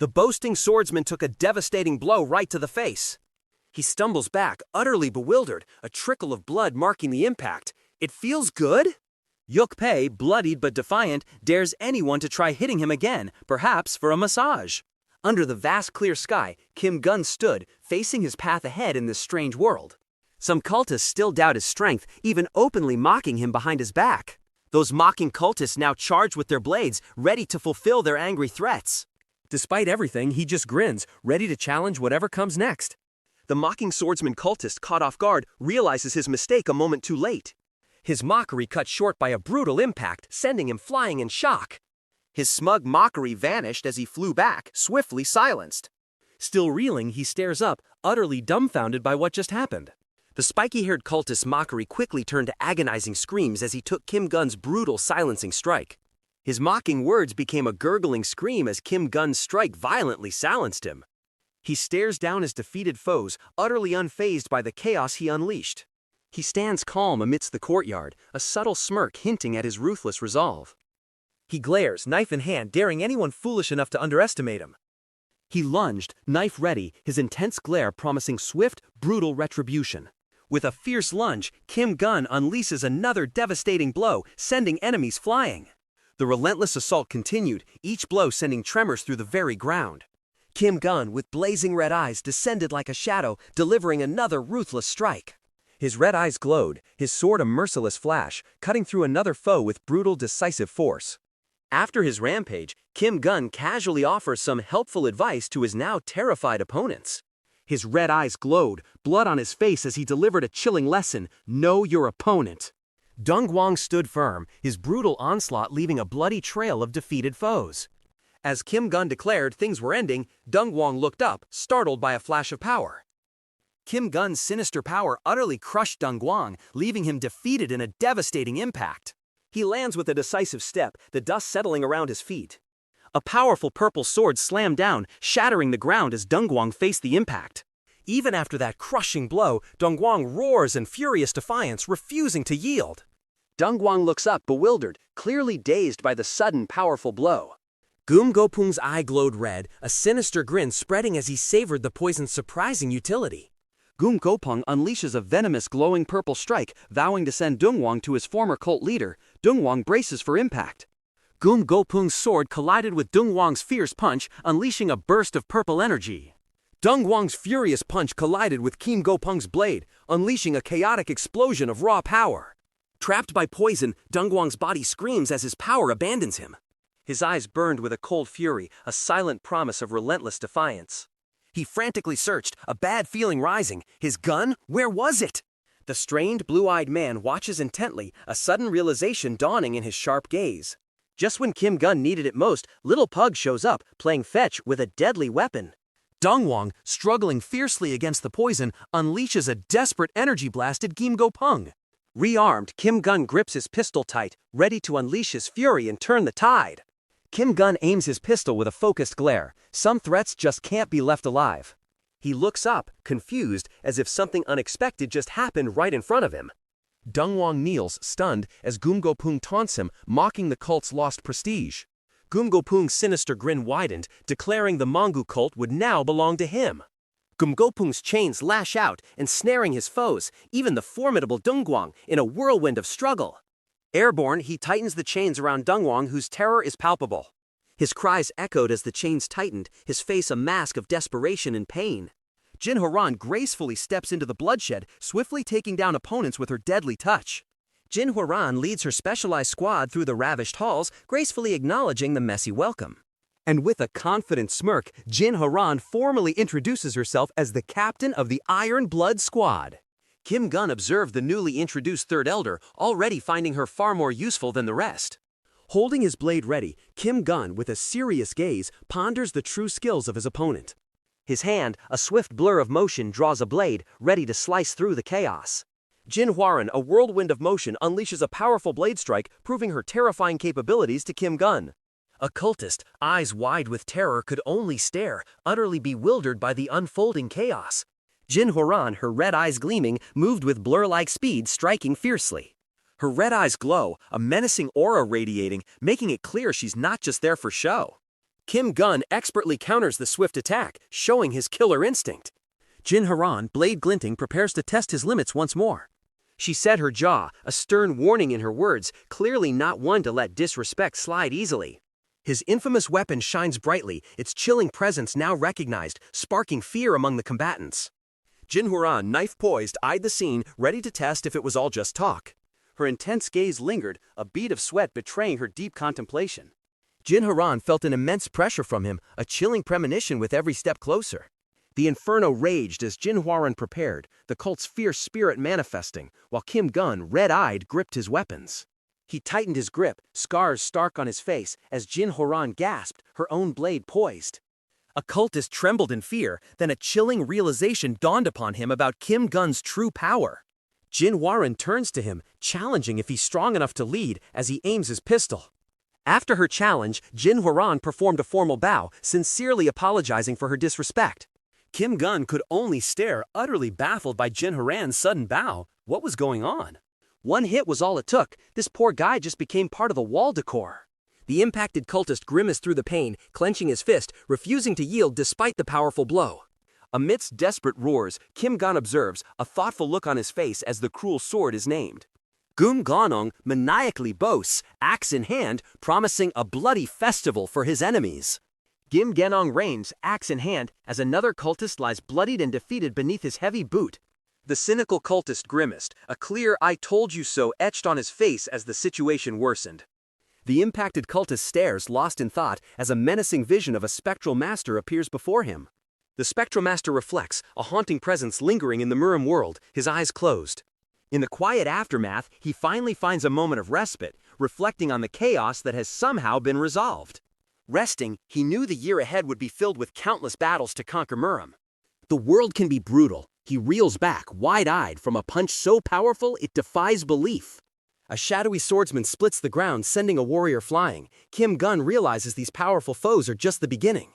The boasting swordsman took a devastating blow right to the face. He stumbles back, utterly bewildered, a trickle of blood marking the impact. It feels good? Yukpei, bloodied but defiant, dares anyone to try hitting him again, perhaps for a massage. Under the vast clear sky, Kim Gun stood, facing his path ahead in this strange world. Some cultists still doubt his strength, even openly mocking him behind his back. Those mocking cultists now charge with their blades, ready to fulfill their angry threats. Despite everything, he just grins, ready to challenge whatever comes next. The mocking swordsman cultist, caught off guard, realizes his mistake a moment too late. His mockery cut short by a brutal impact, sending him flying in shock. His smug mockery vanished as he flew back, swiftly silenced. Still reeling, he stares up, utterly dumbfounded by what just happened. The spiky-haired cultist's mockery quickly turned to agonizing screams as he took Kim Gun's brutal silencing strike. His mocking words became a gurgling scream as Kim Gun's strike violently silenced him. He stares down his defeated foes, utterly unfazed by the chaos he unleashed. He stands calm amidst the courtyard, a subtle smirk hinting at his ruthless resolve. He glares, knife in hand, daring anyone foolish enough to underestimate him. He lunged, knife ready, his intense glare promising swift, brutal retribution. With a fierce lunge, Kim Gun unleashes another devastating blow, sending enemies flying. The relentless assault continued, each blow sending tremors through the very ground. Kim Gun, with blazing red eyes, descended like a shadow, delivering another ruthless strike. His red eyes glowed, his sword a merciless flash, cutting through another foe with brutal, decisive force. After his rampage, Kim Gun casually offers some helpful advice to his now terrified opponents. His red eyes glowed, blood on his face as he delivered a chilling lesson: know your opponent. Dongguang stood firm, his brutal onslaught leaving a bloody trail of defeated foes. As Kim Gun declared things were ending, Dongguang looked up, startled by a flash of power. Kim Gun's sinister power utterly crushed Dongguang, leaving him defeated in a devastating impact. He lands with a decisive step, the dust settling around his feet. A powerful purple sword slammed down, shattering the ground as Dongguang faced the impact. Even after that crushing blow, Dongguang roars in furious defiance, refusing to yield. Dongguang looks up, bewildered, clearly dazed by the sudden powerful blow. Goom Gopung's eye glowed red, a sinister grin spreading as he savored the poison's surprising utility. Goom Gopung unleashes a venomous glowing purple strike, vowing to send Dongguang to his former cult leader. Dongguang braces for impact. Goom Gopung's sword collided with Dongguang's fierce punch, unleashing a burst of purple energy. Dongguang's furious punch collided with Kim Gopung's blade, unleashing a chaotic explosion of raw power. Trapped by poison, Dongguang's body screams as his power abandons him. His eyes burned with a cold fury, a silent promise of relentless defiance. He frantically searched, a bad feeling rising. His gun? Where was it? The strained, blue-eyed man watches intently, a sudden realization dawning in his sharp gaze. Just when Kim Gun needed it most, Little Pug shows up, playing fetch with a deadly weapon. Dongguang, struggling fiercely against the poison, unleashes a desperate energy blast at Kim Gopung. Rearmed, Kim Gun grips his pistol tight, ready to unleash his fury and turn the tide. Kim Gun aims his pistol with a focused glare. Some threats just can't be left alive. He looks up, confused, as if something unexpected just happened right in front of him. Dongguang kneels, stunned, as Goom Gopung taunts him, mocking the cult's lost prestige. Goom Gopung's sinister grin widened, declaring the Mangu cult would now belong to him. Goom Gopung's chains lash out, ensnaring his foes, even the formidable Dongguang, in a whirlwind of struggle. Airborne, he tightens the chains around Dongguang, whose terror is palpable. His cries echoed as the chains tightened, his face a mask of desperation and pain. Jin Horan gracefully steps into the bloodshed, swiftly taking down opponents with her deadly touch. Jin Horan leads her specialized squad through the ravished halls, gracefully acknowledging the messy welcome. And with a confident smirk, Jin Horan formally introduces herself as the captain of the Iron Blood Squad. Kim Gun observed the newly introduced third elder, already finding her far more useful than the rest. Holding his blade ready, Kim Gun, with a serious gaze, ponders the true skills of his opponent. His hand, a swift blur of motion, draws a blade, ready to slice through the chaos. Jin Hwaran, a whirlwind of motion, unleashes a powerful blade strike, proving her terrifying capabilities to Kim Gun. A cultist, eyes wide with terror, could only stare, utterly bewildered by the unfolding chaos. Jin Horan, her red eyes gleaming, moved with blur-like speed, striking fiercely. Her red eyes glow, a menacing aura radiating, making it clear she's not just there for show. Kim Gun expertly counters the swift attack, showing his killer instinct. Jin Haran, blade glinting, prepares to test his limits once more. She set her jaw, a stern warning in her words, clearly not one to let disrespect slide easily. His infamous weapon shines brightly, its chilling presence now recognized, sparking fear among the combatants. Jin Haran, knife poised, eyed the scene, ready to test if it was all just talk. Her intense gaze lingered, a bead of sweat betraying her deep contemplation. Jin Haran felt an immense pressure from him, a chilling premonition with every step closer. The inferno raged as Jin Haran prepared, the cult's fierce spirit manifesting, while Kim Gun, red-eyed, gripped his weapons. He tightened his grip, scars stark on his face, as Jin Haran gasped, her own blade poised. A cultist trembled in fear, then a chilling realization dawned upon him about Kim Gun's true power. Jin Haran turns to him, challenging if he's strong enough to lead as he aims his pistol. After her challenge, Jin Haran performed a formal bow, sincerely apologizing for her disrespect. Kim Gun could only stare, utterly baffled by Jin Haran's sudden bow. What was going on? One hit was all it took. This poor guy just became part of the wall decor. The impacted cultist grimaced through the pain, clenching his fist, refusing to yield despite the powerful blow. Amidst desperate roars, Kim Gun observes, a thoughtful look on his face as the cruel sword is named. Gum Ganong maniacally boasts, axe in hand, promising a bloody festival for his enemies. Gim Ganong reigns, axe in hand, as another cultist lies bloodied and defeated beneath his heavy boot. The cynical cultist grimaced, a clear "I told you so" etched on his face as the situation worsened. The impacted cultist stares, lost in thought, as a menacing vision of a spectral master appears before him. The spectral master reflects, a haunting presence lingering in the Murim world, his eyes closed. In the quiet aftermath, he finally finds a moment of respite, reflecting on the chaos that has somehow been resolved. Resting, he knew the year ahead would be filled with countless battles to conquer Murim. The world can be brutal. He reels back, wide-eyed, from a punch so powerful it defies belief. A shadowy swordsman splits the ground, sending a warrior flying. Kim Gun realizes these powerful foes are just the beginning.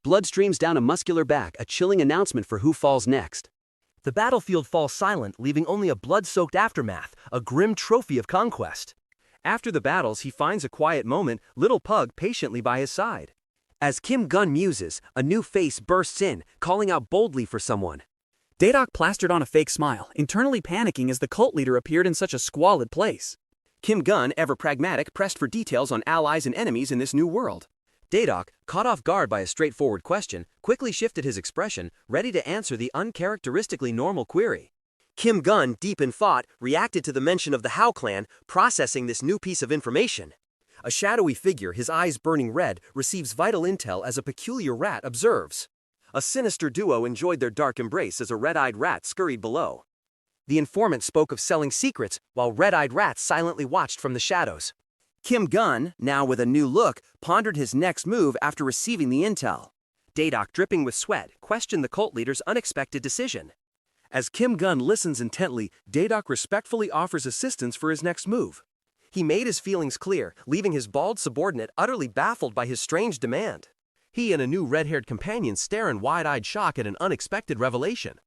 Blood streams down a muscular back, a chilling announcement for who falls next. The battlefield falls silent, leaving only a blood-soaked aftermath, a grim trophy of conquest. After the battles, he finds a quiet moment, Little Pug patiently by his side. As Kim Gun muses, a new face bursts in, calling out boldly for someone. Daedok plastered on a fake smile, internally panicking as the cult leader appeared in such a squalid place. Kim Gun, ever pragmatic, pressed for details on allies and enemies in this new world. Daedok, caught off guard by a straightforward question, quickly shifted his expression, ready to answer the uncharacteristically normal query. Kim Gun, deep in thought, reacted to the mention of the Hao clan, processing this new piece of information. A shadowy figure, his eyes burning red, receives vital intel as a peculiar rat observes. A sinister duo enjoyed their dark embrace as a red-eyed rat scurried below. The informant spoke of selling secrets, while red-eyed rats silently watched from the shadows. Kim Gun, now with a new look, pondered his next move after receiving the intel. Daedok, dripping with sweat, questioned the cult leader's unexpected decision. As Kim Gun listens intently, Daedok respectfully offers assistance for his next move. He made his feelings clear, leaving his bald subordinate utterly baffled by his strange demand. He and a new red-haired companion stare in wide-eyed shock at an unexpected revelation.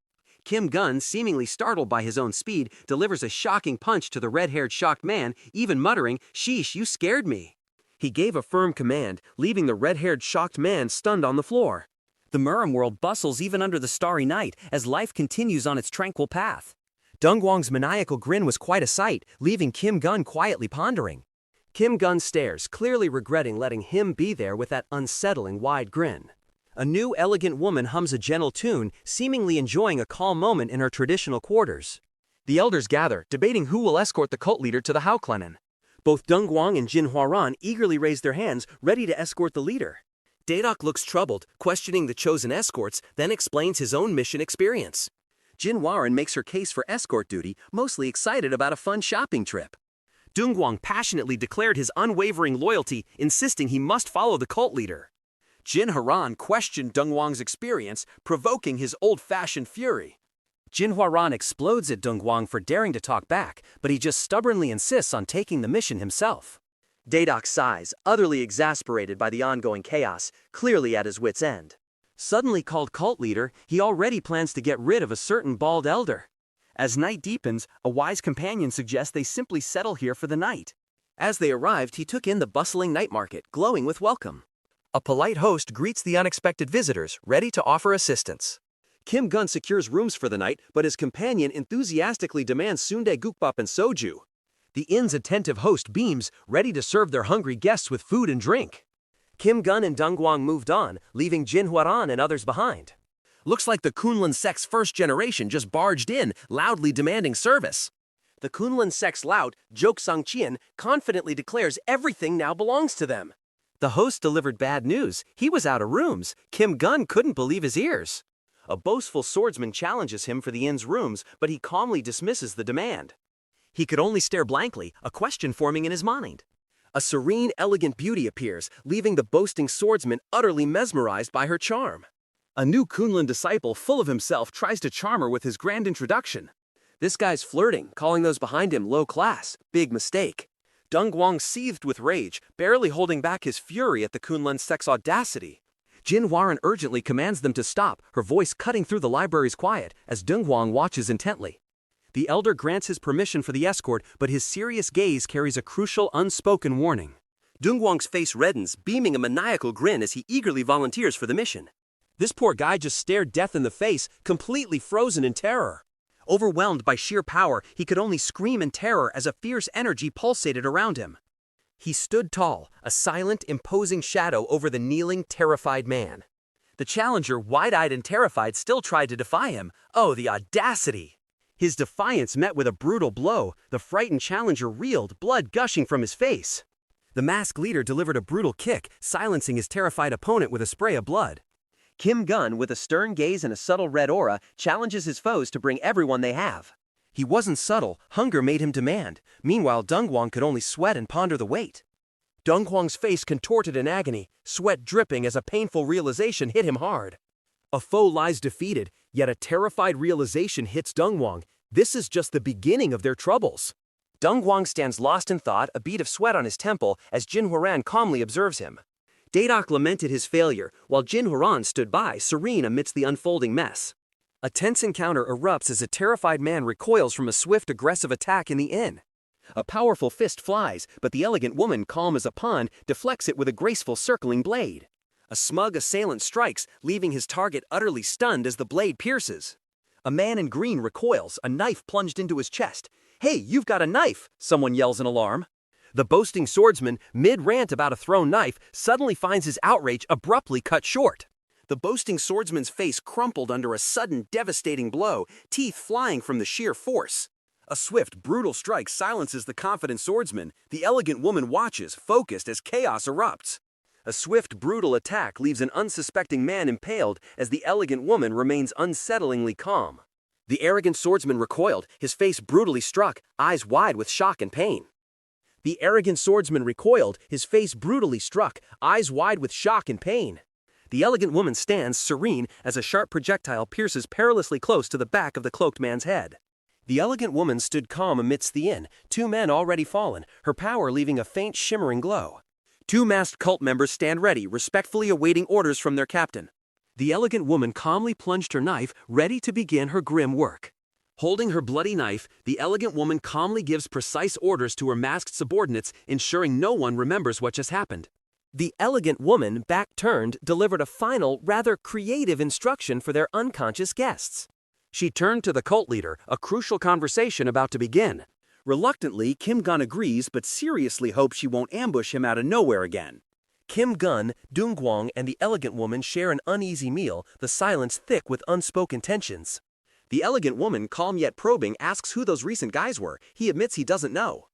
Kim Gun, seemingly startled by his own speed, delivers a shocking punch to the red-haired shocked man, even muttering, "Sheesh, you scared me." He gave a firm command, leaving the red-haired shocked man stunned on the floor. The Murim world bustles even under the starry night, as life continues on its tranquil path. Dongguang's maniacal grin was quite a sight, leaving Kim Gun quietly pondering. Kim Gun stares, clearly regretting letting him be there with that unsettling wide grin. A new elegant woman hums a gentle tune, seemingly enjoying a calm moment in her traditional quarters. The elders gather, debating who will escort the cult leader to the Hao clan. Both Dongguang and Jin Haran eagerly raise their hands, ready to escort the leader. Daedok looks troubled, questioning the chosen escorts, then explains his own mission experience. Jin Haran makes her case for escort duty, mostly excited about a fun shopping trip. Dongguang passionately declared his unwavering loyalty, insisting he must follow the cult leader. Jin Haran questioned Dongguang's experience, provoking his old-fashioned fury. Jin Haran explodes at Dongguang for daring to talk back, but he just stubbornly insists on taking the mission himself. Daedok sighs, utterly exasperated by the ongoing chaos, clearly at his wit's end. Suddenly called cult leader, he already plans to get rid of a certain bald elder. As night deepens, a wise companion suggests they simply settle here for the night. As they arrived, he took in the bustling night market, glowing with welcome. A polite host greets the unexpected visitors, ready to offer assistance. Kim Gun secures rooms for the night, but his companion enthusiastically demands sundae gukbap and soju. The inn's attentive host beams, ready to serve their hungry guests with food and drink. Kim Gun and Dongguang moved on, leaving Jin Huaran and others behind. Looks like the Kunlun sect's first generation just barged in, loudly demanding service. The Kunlun sect's lout, Jok Sangqian, confidently declares everything now belongs to them. The host delivered bad news. He was out of rooms. Kim Gun couldn't believe his ears. A boastful swordsman challenges him for the inn's rooms, but he calmly dismisses the demand. He could only stare blankly, a question forming in his mind. A serene, elegant beauty appears, leaving the boasting swordsman utterly mesmerized by her charm. A new Kunlun disciple, full of himself, tries to charm her with his grand introduction. This guy's flirting, calling those behind him low class. Big mistake. Dongguang seethed with rage, barely holding back his fury at the Kunlun sect's audacity. Jin Huaran urgently commands them to stop, her voice cutting through the library's quiet, as Dongguang watches intently. The elder grants his permission for the escort, but his serious gaze carries a crucial unspoken warning. Dongguang's face reddens, beaming a maniacal grin as he eagerly volunteers for the mission. This poor guy just stared death in the face, completely frozen in terror. Overwhelmed by sheer power, he could only scream in terror as a fierce energy pulsated around him. He stood tall, a silent, imposing shadow over the kneeling, terrified man. The challenger, wide-eyed and terrified, still tried to defy him. Oh, the audacity! His defiance met with a brutal blow. The frightened challenger reeled, blood gushing from his face. The masked leader delivered a brutal kick, silencing his terrified opponent with a spray of blood. Kim Gun, with a stern gaze and a subtle red aura, challenges his foes to bring everyone they have. He wasn't subtle, hunger made him demand. Meanwhile, Dongguang could only sweat and ponder the weight. Dongguang's face contorted in agony, sweat dripping as a painful realization hit him hard. A foe lies defeated, yet a terrified realization hits Dongguang. This is just the beginning of their troubles. Dongguang stands lost in thought, a bead of sweat on his temple, as Jin Huaran calmly observes him. Dadok lamented his failure, while Jin Huaran stood by, serene amidst the unfolding mess. A tense encounter erupts as a terrified man recoils from a swift, aggressive attack in the inn. A powerful fist flies, but the elegant woman, calm as a pawn, deflects it with a graceful circling blade. A smug assailant strikes, leaving his target utterly stunned as the blade pierces. A man in green recoils, a knife plunged into his chest. "Hey, you've got a knife!" someone yells in alarm. The boasting swordsman, mid-rant about a thrown knife, suddenly finds his outrage abruptly cut short. The boasting swordsman's face crumpled under a sudden, devastating blow, teeth flying from the sheer force. A swift, brutal strike silences the confident swordsman. The elegant woman watches, focused as chaos erupts. A swift, brutal attack leaves an unsuspecting man impaled as the elegant woman remains unsettlingly calm. The arrogant swordsman recoiled, his face brutally struck, eyes wide with shock and pain. The arrogant swordsman recoiled, his face brutally struck, eyes wide with shock and pain. The elegant woman stands serene as a sharp projectile pierces perilously close to the back of the cloaked man's head. The elegant woman stood calm amidst the inn, two men already fallen, her power leaving a faint shimmering glow. Two masked cult members stand ready, respectfully awaiting orders from their captain. The elegant woman calmly plunged her knife, ready to begin her grim work. Holding her bloody knife, the elegant woman calmly gives precise orders to her masked subordinates, ensuring no one remembers what just happened. The elegant woman, back-turned, delivered a final, rather creative instruction for their unconscious guests. She turned to the cult leader, a crucial conversation about to begin. Reluctantly, Kim Gun agrees, but seriously hopes she won't ambush him out of nowhere again. Kim Gun, Dongguang, and the elegant woman share an uneasy meal, the silence thick with unspoken tensions. The elegant woman, calm yet probing, asks who those recent guys were. He admits he doesn't know.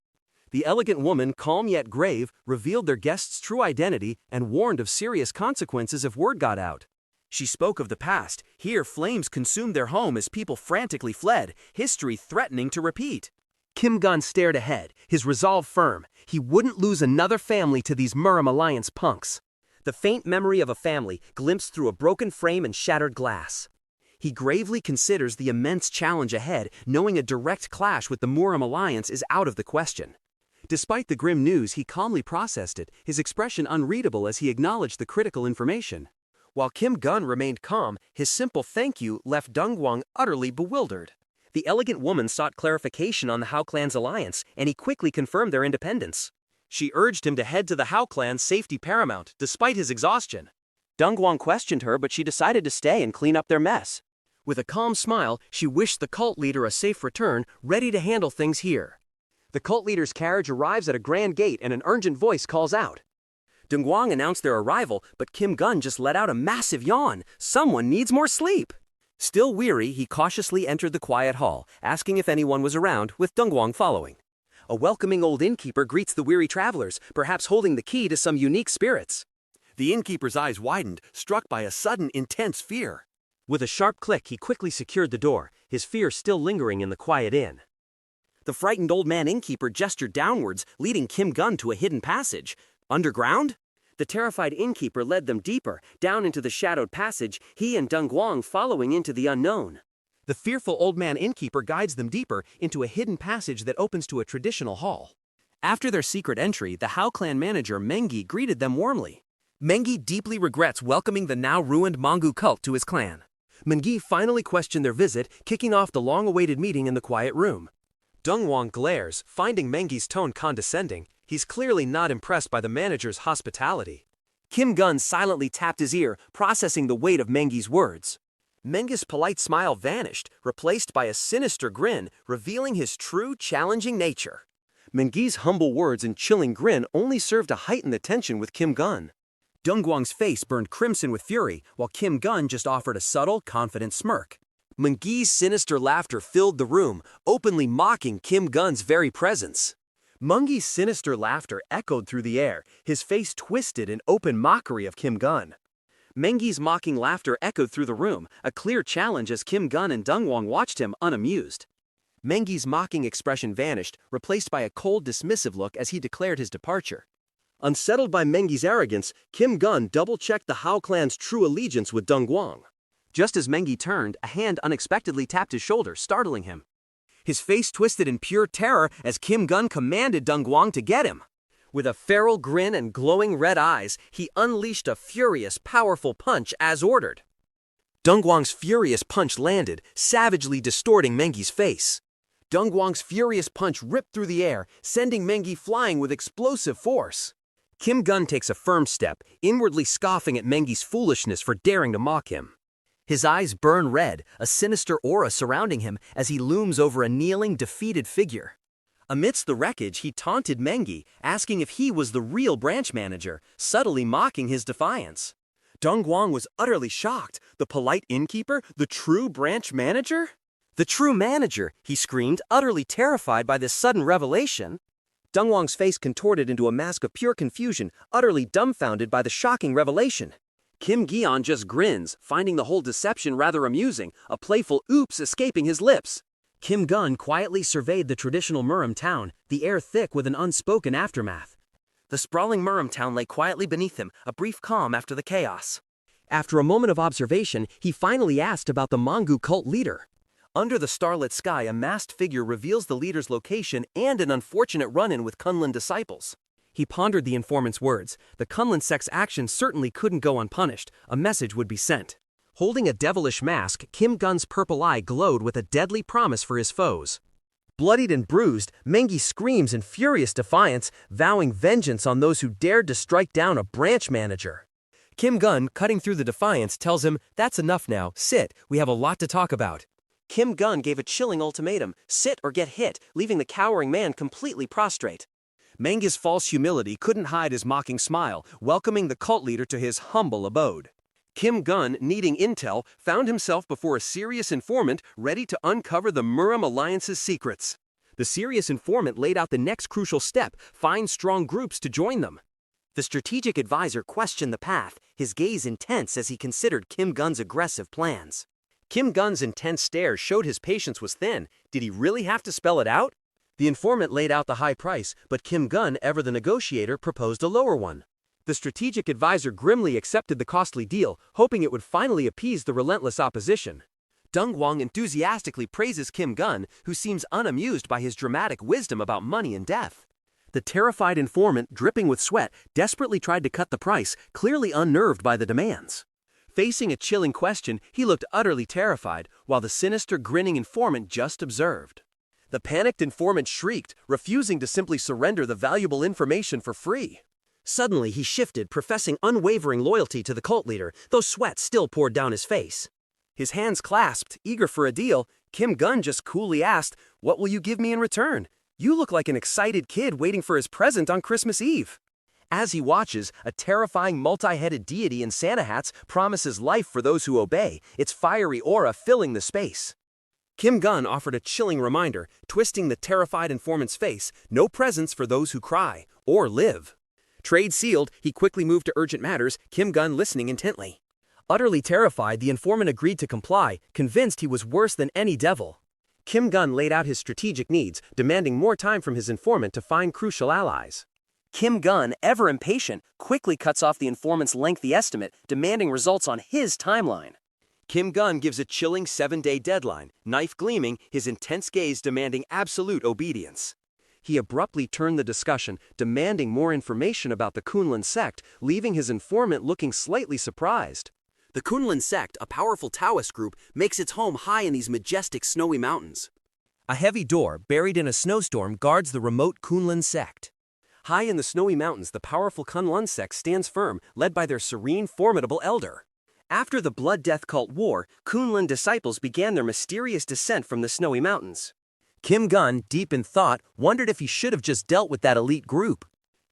The elegant woman, calm yet grave, revealed their guest's true identity and warned of serious consequences if word got out. She spoke of the past. Here, flames consumed their home as people frantically fled, history threatening to repeat. Kim Gun stared ahead, his resolve firm. He wouldn't lose another family to these Murim Alliance punks. The faint memory of a family glimpsed through a broken frame and shattered glass. He gravely considers the immense challenge ahead, knowing a direct clash with the Murim Alliance is out of the question. Despite the grim news, he calmly processed it, his expression unreadable as he acknowledged the critical information. While Kim Gun remained calm, his simple thank you left Dongguang utterly bewildered. The elegant woman sought clarification on the Hao clan's alliance, and he quickly confirmed their independence. She urged him to head to the Hao clan's safety paramount, despite his exhaustion. Dongguang questioned her, but she decided to stay and clean up their mess. With a calm smile, she wished the cult leader a safe return, ready to handle things here. The cult leader's carriage arrives at a grand gate and an urgent voice calls out. Dongguang announced their arrival, but Kim Gun just let out a massive yawn. Someone needs more sleep. Still weary, he cautiously entered the quiet hall, asking if anyone was around, with Dongguang following. A welcoming old innkeeper greets the weary travelers, perhaps holding the key to some unique spirits. The innkeeper's eyes widened, struck by a sudden, intense fear. With a sharp click, he quickly secured the door, his fear still lingering in the quiet inn. The frightened old man innkeeper gestured downwards, leading Kim Gun to a hidden passage. Underground? The terrified innkeeper led them deeper, down into the shadowed passage, he and Dongguang following into the unknown. The fearful old man innkeeper guides them deeper into a hidden passage that opens to a traditional hall. After their secret entry, the Hao clan manager Mengi greeted them warmly. Mengi deeply regrets welcoming the now ruined Mangu cult to his clan. Mengi finally questioned their visit, kicking off the long-awaited meeting in the quiet room. Dongguang glares, finding Mengi's tone condescending. He's clearly not impressed by the manager's hospitality. Kim Gun silently tapped his ear, processing the weight of Mengi's words. Mengi's polite smile vanished, replaced by a sinister grin, revealing his true, challenging nature. Mengi's humble words and chilling grin only served to heighten the tension with Kim Gun. Dongguang's face burned crimson with fury, while Kim Gun just offered a subtle, confident smirk. Mengi's sinister laughter filled the room, openly mocking Kim Gun's very presence. Mengi's sinister laughter echoed through the air, his face twisted in open mockery of Kim Gun. Mengi's mocking laughter echoed through the room, a clear challenge as Kim Gun and Dongguang watched him unamused. Mengi's mocking expression vanished, replaced by a cold, dismissive look as he declared his departure. Unsettled by Mengi's arrogance, Kim Gun double-checked the Hao clan's true allegiance with Dongguang. Just as Mengi turned, a hand unexpectedly tapped his shoulder, startling him. His face twisted in pure terror as Kim Gun commanded Dongguang to get him. With a feral grin and glowing red eyes, he unleashed a furious, powerful punch as ordered. Dongguang's furious punch landed, savagely distorting Mengi's face. Dongguang's furious punch ripped through the air, sending Mengi flying with explosive force. Kim Gun takes a firm step, inwardly scoffing at Mengi's foolishness for daring to mock him. His eyes burn red, a sinister aura surrounding him as he looms over a kneeling, defeated figure. Amidst the wreckage, he taunted Mengi, asking if he was the real branch manager, subtly mocking his defiance. Dongguang was utterly shocked. The polite innkeeper? The true branch manager? The true manager, he screamed, utterly terrified by this sudden revelation. Dongguang's face contorted into a mask of pure confusion, utterly dumbfounded by the shocking revelation. Kim Gian just grins, finding the whole deception rather amusing, a playful oops escaping his lips. Kim Gun quietly surveyed the traditional Murim town, the air thick with an unspoken aftermath. The sprawling Murim town lay quietly beneath him, a brief calm after the chaos. After a moment of observation, he finally asked about the Mangu cult leader. Under the starlit sky, a masked figure reveals the leader's location and an unfortunate run-in with Kunlun disciples. He pondered the informant's words. The Kunlun sect's actions certainly couldn't go unpunished. A message would be sent. Holding a devilish mask, Kim Gun's purple eye glowed with a deadly promise for his foes. Bloodied and bruised, Mengi screams in furious defiance, vowing vengeance on those who dared to strike down a branch manager. Kim Gun, cutting through the defiance, tells him, "That's enough now, sit, we have a lot to talk about." Kim Gun gave a chilling ultimatum, sit or get hit, leaving the cowering man completely prostrate. Mengi's false humility couldn't hide his mocking smile, welcoming the cult leader to his humble abode. Kim Gun, needing intel, found himself before a serious informant ready to uncover the Murim Alliance's secrets. The serious informant laid out the next crucial step, find strong groups to join them. The strategic advisor questioned the path, his gaze intense as he considered Kim Gun's aggressive plans. Kim Gun's intense stare showed his patience was thin. Did he really have to spell it out? The informant laid out the high price, but Kim Gun, ever the negotiator, proposed a lower one. The strategic advisor grimly accepted the costly deal, hoping it would finally appease the relentless opposition. Dongguang enthusiastically praises Kim Gun, who seems unamused by his dramatic wisdom about money and death. The terrified informant, dripping with sweat, desperately tried to cut the price, clearly unnerved by the demands. Facing a chilling question, he looked utterly terrified, while the sinister, grinning informant just observed. The panicked informant shrieked, refusing to simply surrender the valuable information for free. Suddenly, he shifted, professing unwavering loyalty to the cult leader, though sweat still poured down his face. His hands clasped, eager for a deal, Kim Gun just coolly asked, "What will you give me in return? You look like an excited kid waiting for his present on Christmas Eve." As he watches, a terrifying multi-headed deity in Santa hats promises life for those who obey, its fiery aura filling the space. Kim Gun offered a chilling reminder, twisting the terrified informant's face, no presents for those who cry, or live. Trade sealed, he quickly moved to urgent matters, Kim Gun listening intently. Utterly terrified, the informant agreed to comply, convinced he was worse than any devil. Kim Gun laid out his strategic needs, demanding more time from his informant to find crucial allies. Kim Gun, ever impatient, quickly cuts off the informant's lengthy estimate, demanding results on his timeline. Kim Gun gives a chilling 7-day deadline, knife gleaming, his intense gaze demanding absolute obedience. He abruptly turned the discussion, demanding more information about the Kunlun sect, leaving his informant looking slightly surprised. The Kunlun sect, a powerful Taoist group, makes its home high in these majestic snowy mountains. A heavy door, buried in a snowstorm, guards the remote Kunlun sect. High in the snowy mountains, the powerful Kunlun sect stands firm, led by their serene, formidable elder. After the Blood Death Cult War, Kunlun disciples began their mysterious descent from the snowy mountains. Kim Gun, deep in thought, wondered if he should have just dealt with that elite group.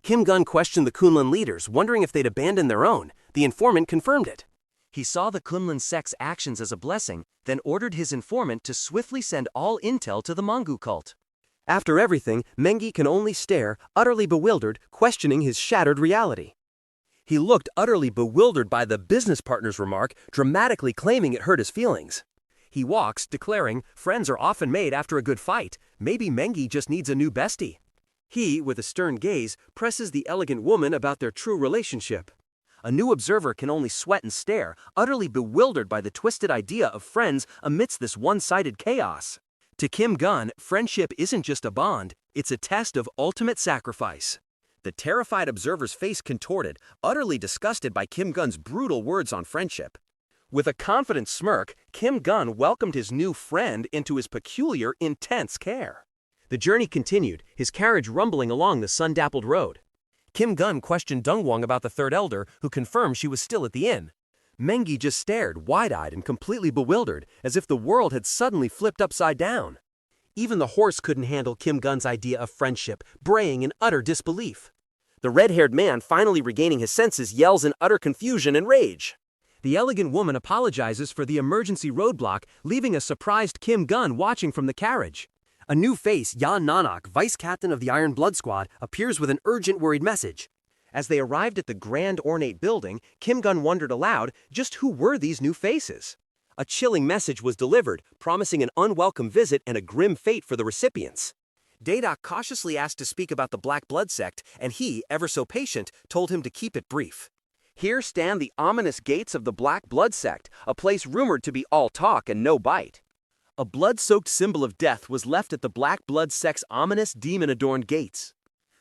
Kim Gun questioned the Kunlun leaders, wondering if they'd abandoned their own. The informant confirmed it. He saw the Kunlun sect's actions as a blessing, then ordered his informant to swiftly send all intel to the Manga cult. After everything, Mengi can only stare, utterly bewildered, questioning his shattered reality. He looked utterly bewildered by the business partner's remark, dramatically claiming it hurt his feelings. He walks, declaring, friends are often made after a good fight. Maybe Mengi just needs a new bestie. He, with a stern gaze, presses the elegant woman about their true relationship. A new observer can only sweat and stare, utterly bewildered by the twisted idea of friends amidst this one-sided chaos. To Kim Gun, friendship isn't just a bond, it's a test of ultimate sacrifice. The terrified observer's face contorted, utterly disgusted by Kim Gun's brutal words on friendship. With a confident smirk, Kim Gun welcomed his new friend into his peculiar, intense care. The journey continued, his carriage rumbling along the sun-dappled road. Kim Gun questioned Dongwang about the third elder, who confirmed she was still at the inn. Mengi just stared, wide-eyed and completely bewildered, as if the world had suddenly flipped upside down. Even the horse couldn't handle Kim Gun's idea of friendship, braying in utter disbelief. The red-haired man, finally regaining his senses, yells in utter confusion and rage. The elegant woman apologizes for the emergency roadblock, leaving a surprised Kim Gun watching from the carriage. A new face, Yan Nanak, vice captain of the Iron Blood Squad, appears with an urgent, worried message. As they arrived at the grand, ornate building, Kim Gun wondered aloud just who were these new faces. A chilling message was delivered, promising an unwelcome visit and a grim fate for the recipients. Daedok cautiously asked to speak about the Black Blood sect, and he, ever so patient, told him to keep it brief. Here stand the ominous gates of the Black Blood sect, a place rumored to be all talk and no bite. A blood-soaked symbol of death was left at the Black Blood sect's ominous demon-adorned gates.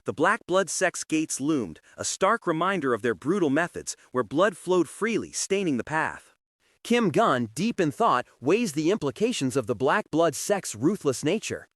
The Black Blood sect's gates loomed, a stark reminder of their brutal methods, where blood flowed freely, staining the path. Kim Gun, deep in thought, weighs the implications of the Black Blood sect's ruthless nature.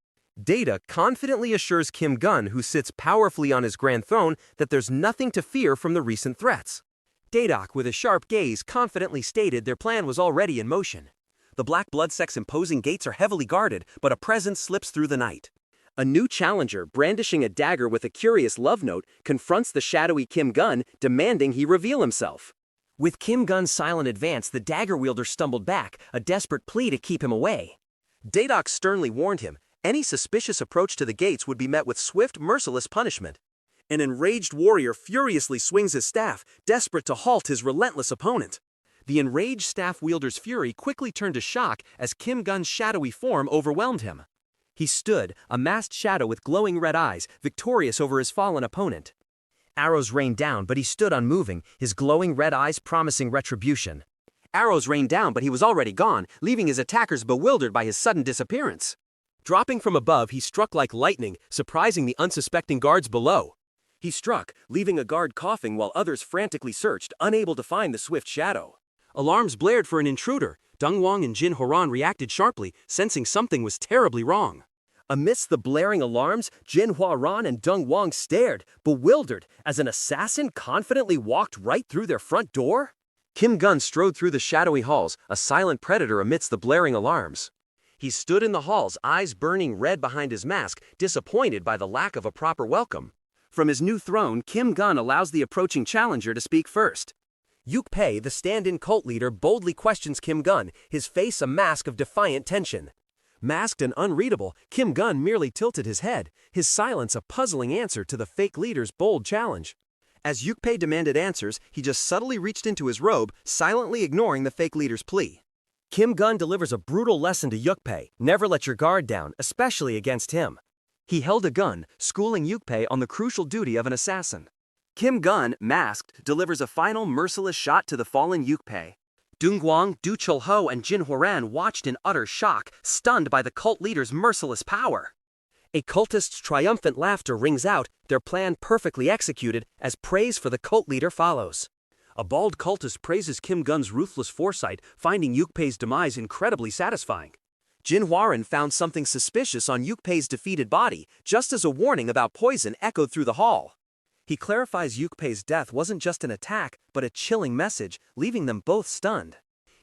Data confidently assures Kim Gun, who sits powerfully on his grand throne, that there's nothing to fear from the recent threats. Daedok, with a sharp gaze, confidently stated their plan was already in motion. The Black Blood sect's imposing gates are heavily guarded, but a presence slips through the night. A new challenger, brandishing a dagger with a curious love note, confronts the shadowy Kim Gun, demanding he reveal himself. With Kim Gun's silent advance, the dagger wielder stumbled back, a desperate plea to keep him away. Daedok sternly warned him, any suspicious approach to the gates would be met with swift, merciless punishment. An enraged warrior furiously swings his staff, desperate to halt his relentless opponent. The enraged staff wielder's fury quickly turned to shock as Kim Gun's shadowy form overwhelmed him. He stood, a masked shadow with glowing red eyes, victorious over his fallen opponent. Arrows rained down, but he stood unmoving, his glowing red eyes promising retribution. Arrows rained down, but he was already gone, leaving his attackers bewildered by his sudden disappearance. Dropping from above, he struck like lightning, surprising the unsuspecting guards below. He struck, leaving a guard coughing while others frantically searched, unable to find the swift shadow. Alarms blared for an intruder. Dongwang and Jin Horan reacted sharply, sensing something was terribly wrong. Amidst the blaring alarms, Jin Hua-ran and Dong Wang stared, bewildered, as an assassin confidently walked right through their front door. Kim Gun strode through the shadowy halls, a silent predator amidst the blaring alarms. He stood in the halls, eyes burning red behind his mask, disappointed by the lack of a proper welcome. From his new throne, Kim Gun allows the approaching challenger to speak first. Yuk Pei, the stand-in cult leader, boldly questions Kim Gun, his face a mask of defiant tension. Masked and unreadable, Kim Gun merely tilted his head, his silence a puzzling answer to the fake leader's bold challenge. As Yuk Pei demanded answers, he just subtly reached into his robe, silently ignoring the fake leader's plea. Kim Gun delivers a brutal lesson to Yuk Pei: never let your guard down, especially against him. He held a gun, schooling Yuk Pei on the crucial duty of an assassin. Kim Gun, masked, delivers a final merciless shot to the fallen Yuk Pei. Dongguang, Du Chul-ho, and Jin Hua-ran watched in utter shock, stunned by the cult leader's merciless power. A cultist's triumphant laughter rings out, their plan perfectly executed, as praise for the cult leader follows. A bald cultist praises Kim Gun's ruthless foresight, finding Yuk Pei's demise incredibly satisfying. Jin Hua-ran found something suspicious on Yuk Pei's defeated body, just as a warning about poison echoed through the hall. He clarifies Yuk Pei's death wasn't just an attack, but a chilling message, leaving them both stunned.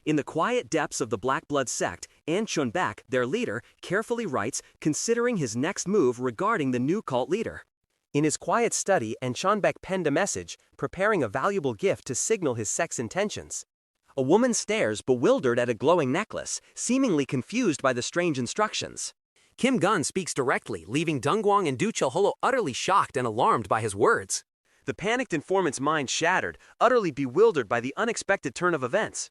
In the quiet depths of the Black Blood sect, An Chunbak, their leader, carefully writes, considering his next move regarding the new cult leader. In his quiet study, An Chunbak penned a message, preparing a valuable gift to signal his sex intentions. A woman stares, bewildered at a glowing necklace, seemingly confused by the strange instructions. Kim Gun speaks directly, leaving Dongguang and Du Chul-ho utterly shocked and alarmed by his words. The panicked informant's mind shattered, utterly bewildered by the unexpected turn of events.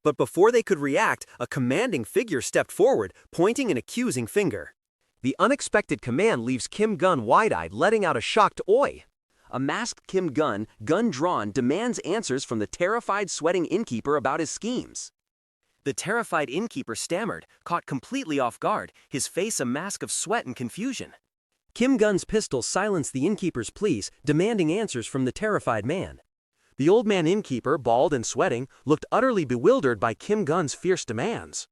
But before they could react, a commanding figure stepped forward, pointing an accusing finger. The unexpected command leaves Kim Gun wide-eyed, letting out a shocked "Oi!" A masked Kim Gun, gun drawn, demands answers from the terrified, sweating innkeeper about his schemes. The terrified innkeeper stammered, caught completely off guard, his face a mask of sweat and confusion. Kim Gun's pistol silenced the innkeeper's pleas, demanding answers from the terrified man. The old man innkeeper, bald and sweating, looked utterly bewildered by Kim Gun's fierce demands.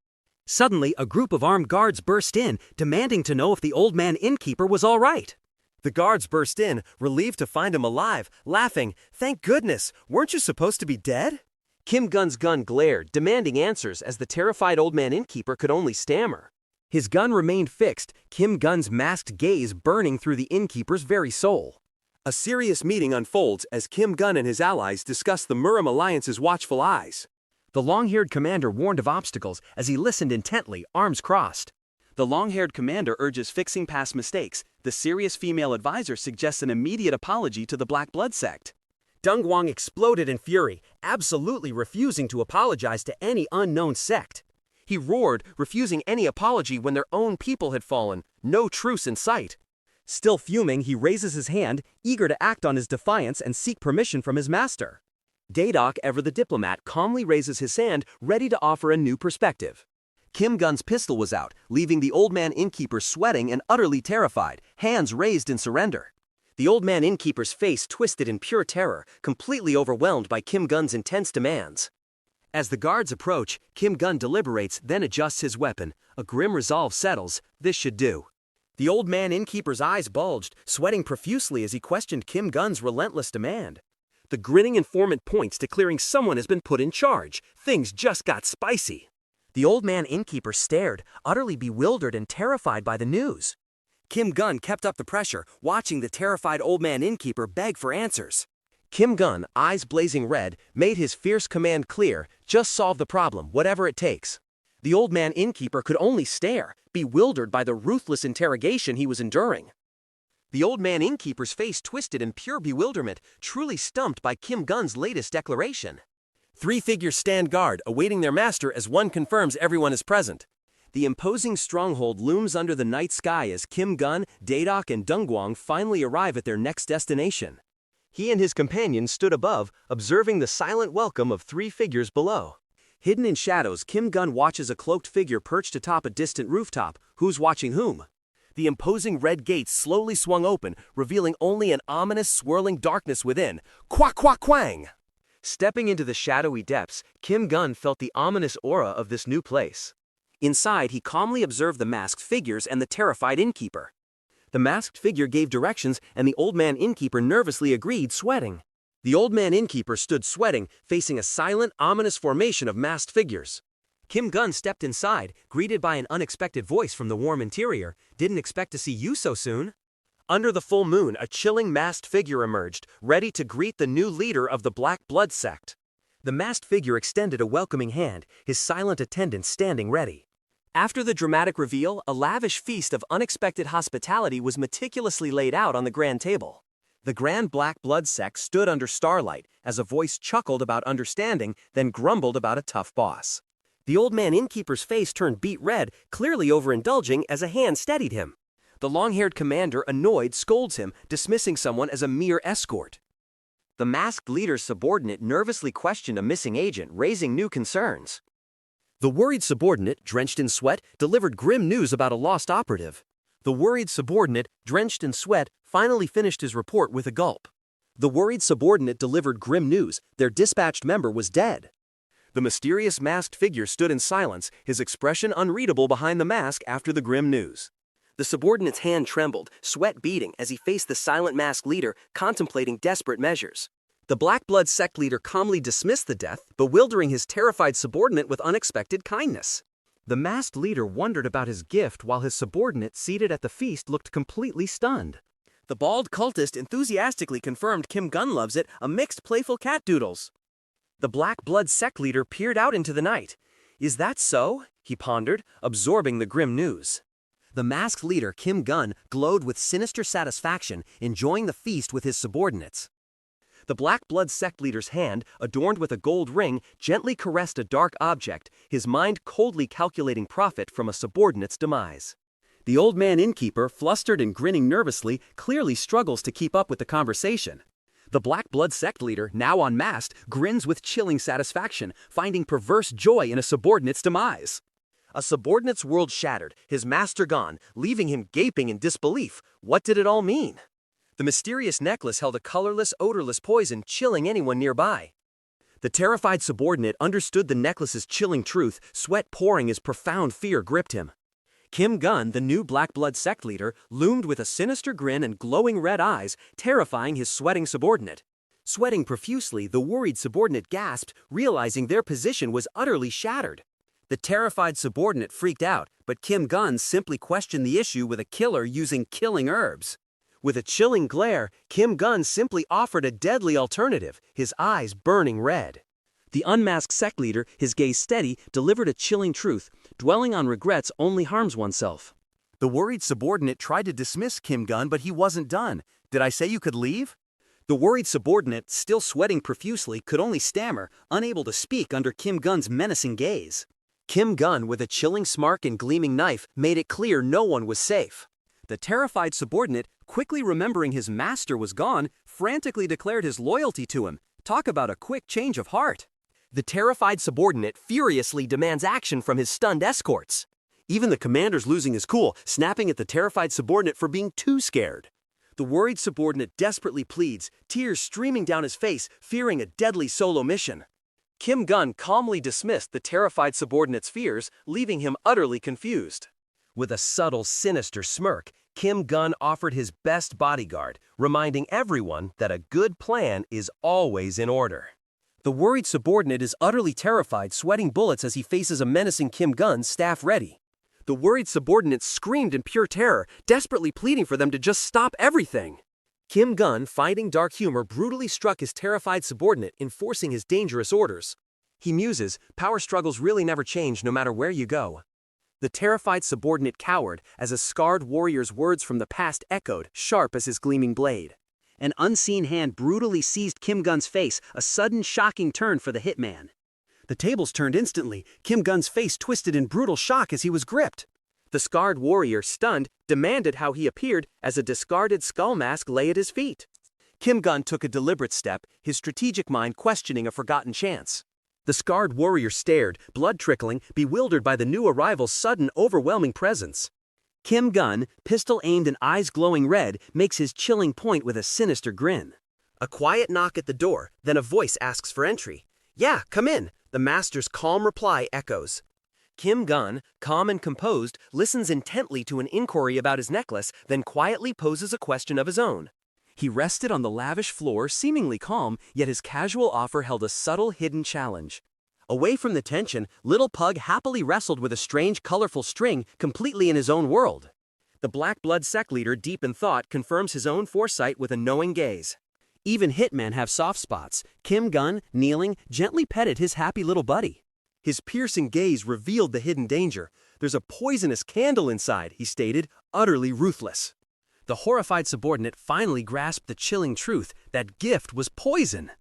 Suddenly, a group of armed guards burst in, demanding to know if the old man innkeeper was all right. The guards burst in, relieved to find him alive, laughing, "Thank goodness, weren't you supposed to be dead?" Kim Gun's gun glared, demanding answers as the terrified old man innkeeper could only stammer. His gun remained fixed, Kim Gun's masked gaze burning through the innkeeper's very soul. A serious meeting unfolds as Kim Gun and his allies discuss the Murim Alliance's watchful eyes. The long-haired commander warned of obstacles as he listened intently, arms crossed. The long-haired commander urges fixing past mistakes. The serious female advisor suggests an immediate apology to the Black Blood sect. Dongguang exploded in fury, absolutely refusing to apologize to any unknown sect. He roared, refusing any apology when their own people had fallen, no truce in sight. Still fuming, he raises his hand, eager to act on his defiance and seek permission from his master. Daedok, ever the diplomat, calmly raises his hand, ready to offer a new perspective. Kim Gun's pistol was out, leaving the old man innkeeper sweating and utterly terrified, hands raised in surrender. The old man innkeeper's face twisted in pure terror, completely overwhelmed by Kim Gun's intense demands. As the guards approach, Kim Gun deliberates, then adjusts his weapon. A grim resolve settles, this should do. The old man innkeeper's eyes bulged, sweating profusely as he questioned Kim Gun's relentless demand. The grinning informant points, declaring someone has been put in charge. Things just got spicy. The old man innkeeper stared, utterly bewildered and terrified by the news. Kim Gun kept up the pressure, watching the terrified old man innkeeper beg for answers. Kim Gun, eyes blazing red, made his fierce command clear: just solve the problem, whatever it takes. The old man innkeeper could only stare, bewildered by the ruthless interrogation he was enduring. The old man innkeeper's face twisted in pure bewilderment, truly stumped by Kim Gun's latest declaration. 3 figures stand guard, awaiting their master as one confirms everyone is present. The imposing stronghold looms under the night sky as Kim Gun, Daedok, and Dongguang finally arrive at their next destination. He and his companions stood above, observing the silent welcome of 3 figures below. Hidden in shadows, Kim Gun watches a cloaked figure perched atop a distant rooftop. Who's watching whom? The imposing red gates slowly swung open, revealing only an ominous swirling darkness within. Quack quack quang! Stepping into the shadowy depths, Kim Gun felt the ominous aura of this new place. Inside, he calmly observed the masked figures and the terrified innkeeper. The masked figure gave directions, and the old man innkeeper nervously agreed, sweating. The old man innkeeper stood sweating, facing a silent, ominous formation of masked figures. Kim Gun stepped inside, greeted by an unexpected voice from the warm interior. "Didn't expect to see you so soon." Under the full moon, a chilling masked figure emerged, ready to greet the new leader of the Black Blood sect. The masked figure extended a welcoming hand, his silent attendants standing ready. After the dramatic reveal, a lavish feast of unexpected hospitality was meticulously laid out on the grand table. The Grand Black Blood sect stood under starlight, as a voice chuckled about understanding, then grumbled about a tough boss. The old man innkeeper's face turned beet red, clearly overindulging, as a hand steadied him. The long-haired commander, annoyed, scolds him, dismissing someone as a mere escort. The masked leader's subordinate nervously questioned a missing agent, raising new concerns. The worried subordinate, drenched in sweat, delivered grim news about a lost operative. The worried subordinate, drenched in sweat, finally finished his report with a gulp. The worried subordinate delivered grim news: their dispatched member was dead. The mysterious masked figure stood in silence, his expression unreadable behind the mask after the grim news. The subordinate's hand trembled, sweat beading, as he faced the silent masked leader, contemplating desperate measures. The Black Blood sect leader calmly dismissed the death, bewildering his terrified subordinate with unexpected kindness. The masked leader wondered about his gift while his subordinate, seated at the feast, looked completely stunned. The bald cultist enthusiastically confirmed Kim Gun loves it, a mixed playful cat doodles. The Black Blood sect leader peered out into the night. "Is that so?" he pondered, absorbing the grim news. The masked leader, Kim Gun, glowed with sinister satisfaction, enjoying the feast with his subordinates. The Black Blood sect leader's hand, adorned with a gold ring, gently caressed a dark object, his mind coldly calculating profit from a subordinate's demise. The old man innkeeper, flustered and grinning nervously, clearly struggles to keep up with the conversation. The Black Blood sect leader, now unmasked, grins with chilling satisfaction, finding perverse joy in a subordinate's demise. A subordinate's world shattered, his master gone, leaving him gaping in disbelief. What did it all mean? The mysterious necklace held a colorless, odorless poison, chilling anyone nearby. The terrified subordinate understood the necklace's chilling truth, sweat pouring as profound fear gripped him. Kim Gun, the new Black Blood sect leader, loomed with a sinister grin and glowing red eyes, terrifying his sweating subordinate. Sweating profusely, the worried subordinate gasped, realizing their position was utterly shattered. The terrified subordinate freaked out, but Kim Gun simply questioned the issue with a killer using killing herbs. With a chilling glare, Kim Gun simply offered a deadly alternative, his eyes burning red. The unmasked sect leader, his gaze steady, delivered a chilling truth: dwelling on regrets only harms oneself. The worried subordinate tried to dismiss Kim Gun, but he wasn't done. "Did I say you could leave?" The worried subordinate, still sweating profusely, could only stammer, unable to speak under Kim Gun's menacing gaze. Kim Gun, with a chilling smirk and gleaming knife, made it clear no one was safe. The terrified subordinate, quickly remembering his master was gone, frantically declared his loyalty to him. Talk about a quick change of heart. The terrified subordinate furiously demands action from his stunned escorts. Even the commander's losing his cool, snapping at the terrified subordinate for being too scared. The worried subordinate desperately pleads, tears streaming down his face, fearing a deadly solo mission. Kim Gun calmly dismissed the terrified subordinate's fears, leaving him utterly confused. With a subtle, sinister smirk, Kim Gun offered his best bodyguard, reminding everyone that a good plan is always in order. The worried subordinate is utterly terrified, sweating bullets as he faces a menacing Kim Gun, staff ready. The worried subordinate screamed in pure terror, desperately pleading for them to just stop everything. Kim Gun, finding dark humor, brutally struck his terrified subordinate, enforcing his dangerous orders. He muses, power struggles really never change no matter where you go. The terrified subordinate cowered as a scarred warrior's words from the past echoed, sharp as his gleaming blade. An unseen hand brutally seized Kim Gun's face, a sudden shocking turn for the hitman. The tables turned instantly, Kim Gun's face twisted in brutal shock as he was gripped. The scarred warrior, stunned, demanded how he appeared as a discarded skull mask lay at his feet. Kim Gun took a deliberate step, his strategic mind questioning a forgotten chance. The scarred warrior stared, blood trickling, bewildered by the new arrival's sudden, overwhelming presence. Kim Gun, pistol aimed and eyes glowing red, makes his chilling point with a sinister grin. A quiet knock at the door, then a voice asks for entry. "Yeah, come in," the master's calm reply echoes. Kim Gun, calm and composed, listens intently to an inquiry about his necklace, then quietly poses a question of his own. He rested on the lavish floor, seemingly calm, yet his casual offer held a subtle hidden challenge. Away from the tension, Little Pug happily wrestled with a strange, colorful string, completely in his own world. The Black Blood sect leader, deep in thought, confirms his own foresight with a knowing gaze. Even hitmen have soft spots. Kim Gun, kneeling, gently petted his happy little buddy. His piercing gaze revealed the hidden danger. "There's a poisonous candle inside," he stated, utterly ruthless. The horrified subordinate finally grasped the chilling truth. That gift was poison.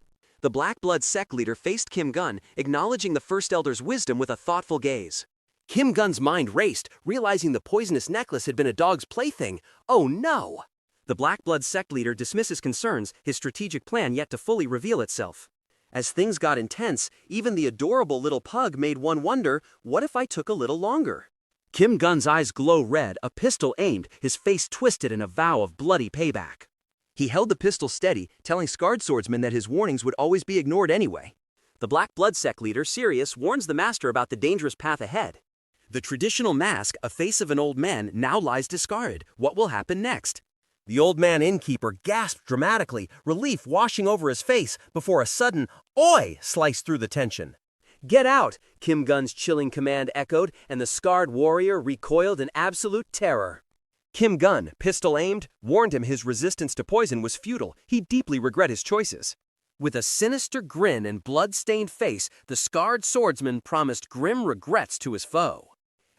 The Black Blood sect leader faced Kim Gun, acknowledging the First Elder's wisdom with a thoughtful gaze. Kim Gun's mind raced, realizing the poisonous necklace had been a dog's plaything. Oh no! The Black Blood sect leader dismisses concerns, his strategic plan yet to fully reveal itself. As things got intense, even the adorable Little Pug made one wonder, what if I took a little longer? Kim Gun's eyes glow red, a pistol aimed, his face twisted in a vow of bloody payback. He held the pistol steady, telling scarred swordsmen that his warnings would always be ignored anyway. The Black Blood sect leader, Sirius, warns the master about the dangerous path ahead. The traditional mask, a face of an old man, now lies discarded. What will happen next? The old man innkeeper gasped dramatically, relief washing over his face, before a sudden "Oi!" sliced through the tension. "Get out!" Kim Gun's chilling command echoed, and the scarred warrior recoiled in absolute terror. Kim Gun, pistol aimed, warned him his resistance to poison was futile. He deeply regret his choices. With a sinister grin and blood-stained face, the scarred swordsman promised grim regrets to his foe.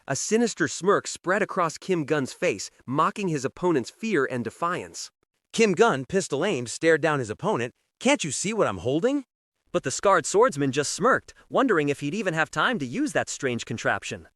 A sinister smirk spread across Kim Gun's face, mocking his opponent's fear and defiance. Kim Gun, pistol aimed, stared down his opponent. "Can't you see what I'm holding?" But the scarred swordsman just smirked, wondering if he'd even have time to use that strange contraption.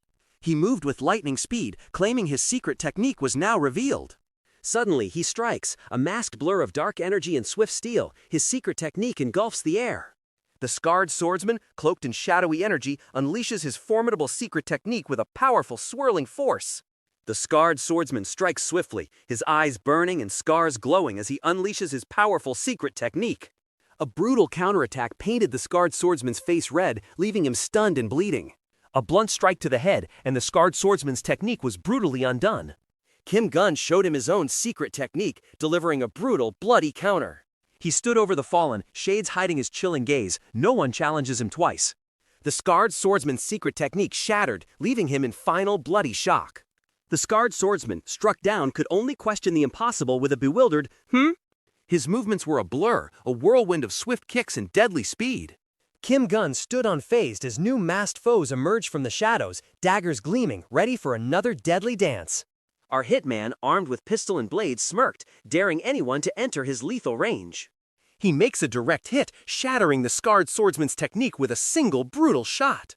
He moved with lightning speed, claiming his secret technique was now revealed. Suddenly, he strikes, a masked blur of dark energy and swift steel. His secret technique engulfs the air. The scarred swordsman, cloaked in shadowy energy, unleashes his formidable secret technique with a powerful swirling force. The scarred swordsman strikes swiftly, his eyes burning and scars glowing as he unleashes his powerful secret technique. A brutal counterattack painted the scarred swordsman's face red, leaving him stunned and bleeding. A blunt strike to the head, and the scarred swordsman's technique was brutally undone. Kim Gun showed him his own secret technique, delivering a brutal, bloody counter. He stood over the fallen, shades hiding his chilling gaze. No one challenges him twice. The scarred swordsman's secret technique shattered, leaving him in final bloody shock. The scarred swordsman, struck down, could only question the impossible with a bewildered, His movements were a blur, a whirlwind of swift kicks and deadly speed. Kim Gun stood unfazed as new masked foes emerged from the shadows, daggers gleaming, ready for another deadly dance. Our hitman, armed with pistol and blade, smirked, daring anyone to enter his lethal range. He makes a direct hit, shattering the scarred swordsman's technique with a single brutal shot.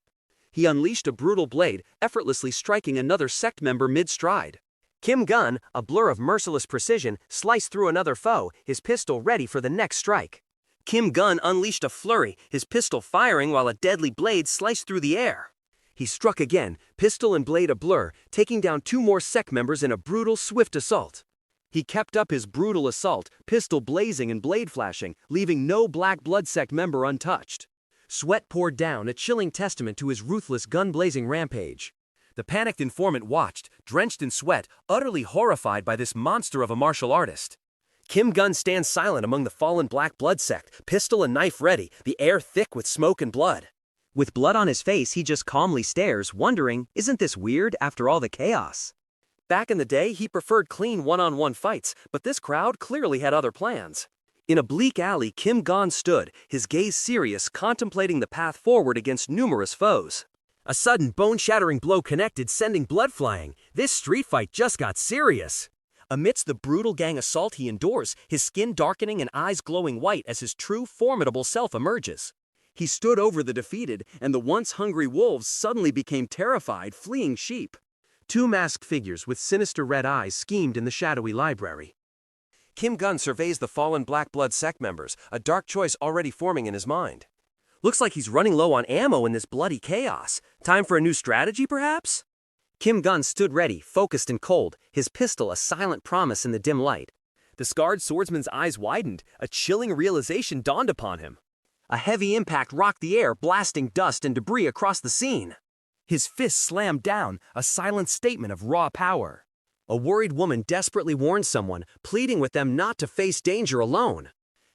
He unleashed a brutal blade, effortlessly striking another sect member mid-stride. Kim Gun, a blur of merciless precision, sliced through another foe, his pistol ready for the next strike. Kim Gun unleashed a flurry, his pistol firing while a deadly blade sliced through the air. He struck again, pistol and blade a blur, taking down two more sect members in a brutal, swift assault. He kept up his brutal assault, pistol blazing and blade flashing, leaving no Black Blood sect member untouched. Sweat poured down, a chilling testament to his ruthless gun-blazing rampage. The panicked informant watched, drenched in sweat, utterly horrified by this monster of a martial artist. Kim Gun stands silent among the fallen Black Blood sect, pistol and knife ready, the air thick with smoke and blood. With blood on his face, he just calmly stares, wondering, isn't this weird after all the chaos? Back in the day, he preferred clean one-on-one fights, but this crowd clearly had other plans. In a bleak alley, Kim Gun stood, his gaze serious, contemplating the path forward against numerous foes. A sudden bone-shattering blow connected, sending blood flying. This street fight just got serious. Amidst the brutal gang assault he endures, his skin darkening and eyes glowing white as his true, formidable self emerges. He stood over the defeated, and the once hungry wolves suddenly became terrified, fleeing sheep. Two masked figures with sinister red eyes schemed in the shadowy library. Kim Gun surveys the fallen Black Blood sect members, a dark choice already forming in his mind. Looks like he's running low on ammo in this bloody chaos. Time for a new strategy, perhaps? Kim Gun stood ready, focused and cold, his pistol a silent promise in the dim light. The scarred swordsman's eyes widened, a chilling realization dawned upon him. A heavy impact rocked the air, blasting dust and debris across the scene. His fist slammed down, a silent statement of raw power. A worried woman desperately warns someone, pleading with them not to face danger alone.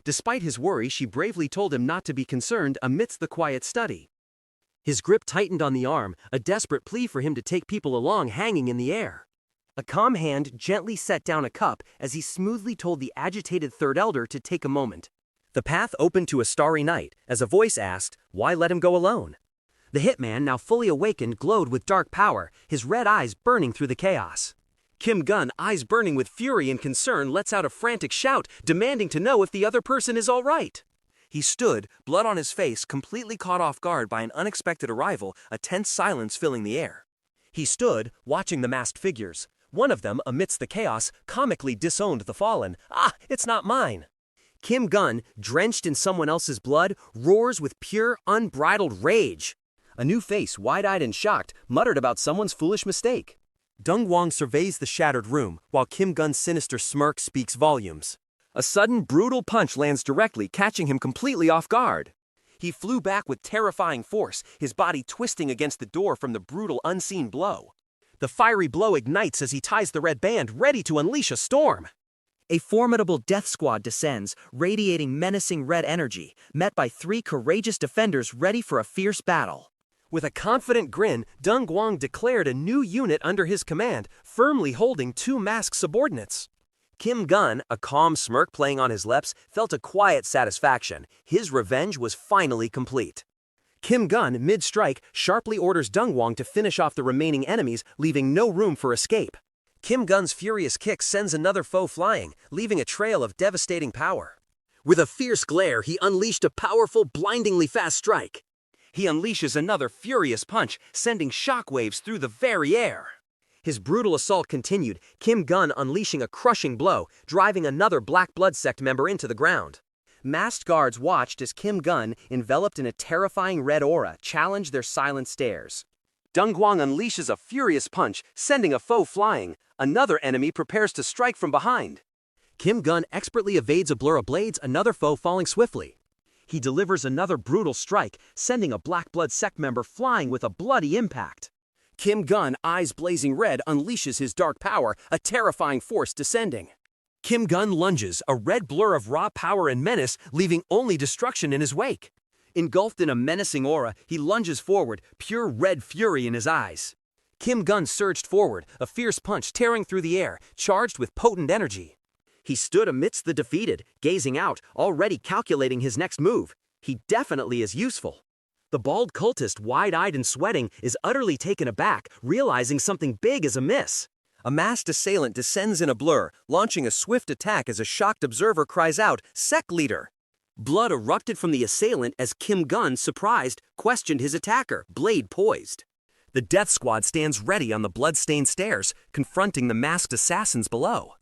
Despite his worry, she bravely told him not to be concerned amidst the quiet study. His grip tightened on the arm, a desperate plea for him to take people along hanging in the air. A calm hand gently set down a cup as he smoothly told the agitated third elder to take a moment. The path opened to a starry night as a voice asked, "Why let him go alone?" The hitman, now fully awakened, glowed with dark power, his red eyes burning through the chaos. Kim Gun, eyes burning with fury and concern, lets out a frantic shout, demanding to know if the other person is all right. He stood, blood on his face, completely caught off guard by an unexpected arrival, a tense silence filling the air. He stood, watching the masked figures. One of them, amidst the chaos, comically disowned the fallen. "Ah, it's not mine." Kim Gun, drenched in someone else's blood, roars with pure, unbridled rage. A new face, wide-eyed and shocked, muttered about someone's foolish mistake. Dong Wang surveys the shattered room, while Kim Gun's sinister smirk speaks volumes. A sudden, brutal punch lands directly, catching him completely off guard. He flew back with terrifying force, his body twisting against the door from the brutal, unseen blow. The fiery blow ignites as he ties the red band, ready to unleash a storm. A formidable death squad descends, radiating menacing red energy, met by 3 courageous defenders ready for a fierce battle. With a confident grin, Dong Guang declared a new unit under his command, firmly holding 2 masked subordinates. Kim Gun, a calm smirk playing on his lips, felt a quiet satisfaction. His revenge was finally complete. Kim Gun, mid-strike, sharply orders Dong Wang to finish off the remaining enemies, leaving no room for escape. Kim Gun's furious kick sends another foe flying, leaving a trail of devastating power. With a fierce glare, he unleashed a powerful, blindingly fast strike. He unleashes another furious punch, sending shockwaves through the very air. His brutal assault continued, Kim Gun unleashing a crushing blow, driving another Black Blood sect member into the ground. Masked guards watched as Kim Gun, enveloped in a terrifying red aura, challenged their silent stares. Dong Guang unleashes a furious punch, sending a foe flying. Another enemy prepares to strike from behind. Kim Gun expertly evades a blur of blades, another foe falling swiftly. He delivers another brutal strike, sending a Black Blood sect member flying with a bloody impact. Kim Gun, eyes blazing red, unleashes his dark power, a terrifying force descending. Kim Gun lunges, a red blur of raw power and menace, leaving only destruction in his wake. Engulfed in a menacing aura, he lunges forward, pure red fury in his eyes. Kim Gun surged forward, a fierce punch tearing through the air, charged with potent energy. He stood amidst the defeated, gazing out, already calculating his next move. He definitely is useful. The bald cultist, wide-eyed and sweating, is utterly taken aback, realizing something big is amiss. A masked assailant descends in a blur, launching a swift attack as a shocked observer cries out, "Sect leader!" Blood erupted from the assailant as Kim Gun, surprised, questioned his attacker, blade poised. The death squad stands ready on the blood-stained stairs, confronting the masked assassins below.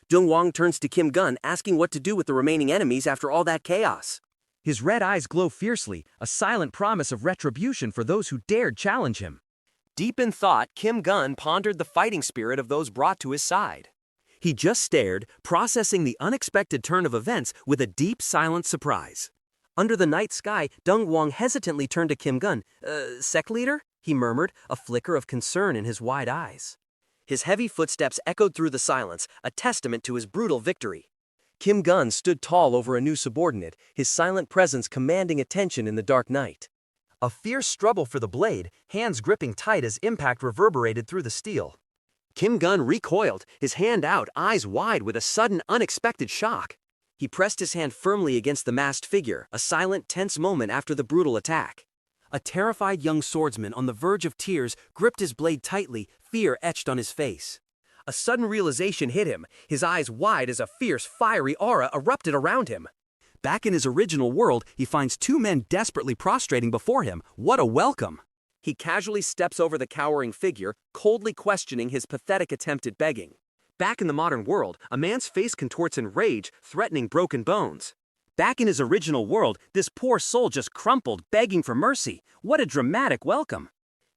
Dong Wang turns to Kim Gun, asking what to do with the remaining enemies after all that chaos. His red eyes glow fiercely, a silent promise of retribution for those who dared challenge him. Deep in thought, Kim Gun pondered the fighting spirit of those brought to his side. He just stared, processing the unexpected turn of events with a deep, silent surprise. Under the night sky, Dong Wang hesitantly turned to Kim Gun. Sect leader?" he murmured, a flicker of concern in his wide eyes. His heavy footsteps echoed through the silence, a testament to his brutal victory. Kim Gun stood tall over a new subordinate, his silent presence commanding attention in the dark night. A fierce struggle for the blade, hands gripping tight as impact reverberated through the steel. Kim Gun recoiled, his hand out, eyes wide with a sudden, unexpected shock. He pressed his hand firmly against the masked figure, a silent, tense moment after the brutal attack. A terrified young swordsman on the verge of tears gripped his blade tightly, fear etched on his face. A sudden realization hit him, his eyes wide as a fierce, fiery aura erupted around him. Back in his original world, he finds 2 men desperately prostrating before him. What a welcome! He casually steps over the cowering figure, coldly questioning his pathetic attempt at begging. Back in the modern world, a man's face contorts in rage, threatening broken bones. Back in his original world, this poor soul just crumpled, begging for mercy. What a dramatic welcome!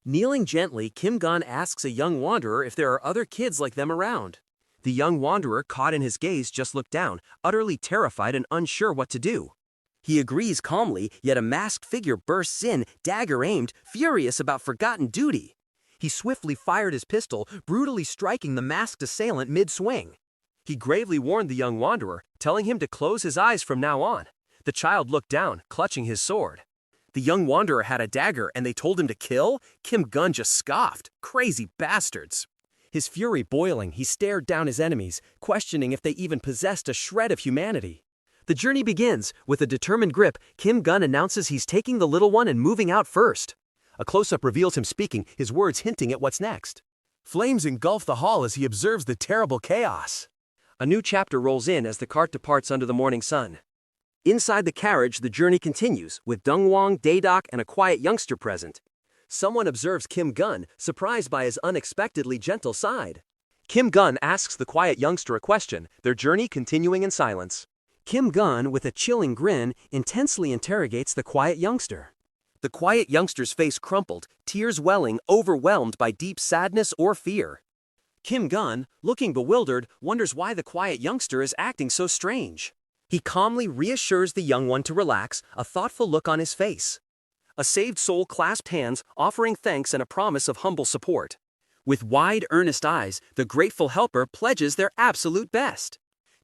Kneeling gently, Kim Gun asks a young wanderer if there are other kids like them around. The young wanderer, caught in his gaze, just looked down, utterly terrified and unsure what to do. He agrees calmly, yet a masked figure bursts in, dagger aimed, furious about forgotten duty. He swiftly fired his pistol, brutally striking the masked assailant mid-swing. He gravely warned the young wanderer, telling him to close his eyes from now on. The child looked down, clutching his sword. The young wanderer had a dagger and they told him to kill? Kim Gun just scoffed. Crazy bastards. His fury boiling, he stared down his enemies, questioning if they even possessed a shred of humanity. The journey begins. With a determined grip, Kim Gun announces he's taking the little one and moving out first. A close-up reveals him speaking, his words hinting at what's next. Flames engulf the hall as he observes the terrible chaos. A new chapter rolls in as the cart departs under the morning sun. Inside the carriage, the journey continues, with Dongwang, Daedok, and a quiet youngster present. Someone observes Kim Gun, surprised by his unexpectedly gentle side. Kim Gun asks the quiet youngster a question, their journey continuing in silence. Kim Gun, with a chilling grin, intensely interrogates the quiet youngster. The quiet youngster's face crumpled, tears welling, overwhelmed by deep sadness or fear. Kim Gun, looking bewildered, wonders why the quiet youngster is acting so strange. He calmly reassures the young one to relax, a thoughtful look on his face. A saved soul clasped hands, offering thanks and a promise of humble support. With wide, earnest eyes, the grateful helper pledges their absolute best.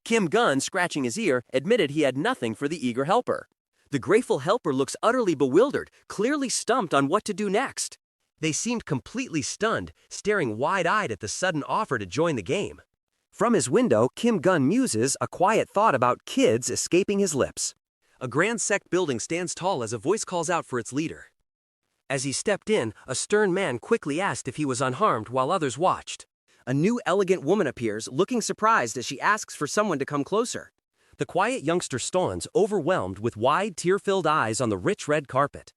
Kim Gun, scratching his ear, admitted he had nothing for the eager helper. The grateful helper looks utterly bewildered, clearly stumped on what to do next. They seemed completely stunned, staring wide-eyed at the sudden offer to join the game. From his window, Kim Gun muses, a quiet thought about kids escaping his lips. A grand sect building stands tall as a voice calls out for its leader. As he stepped in, a stern man quickly asked if he was unharmed while others watched. A new elegant woman appears, looking surprised as she asks for someone to come closer. The quiet youngster stands, overwhelmed with wide, tear-filled eyes on the rich red carpet.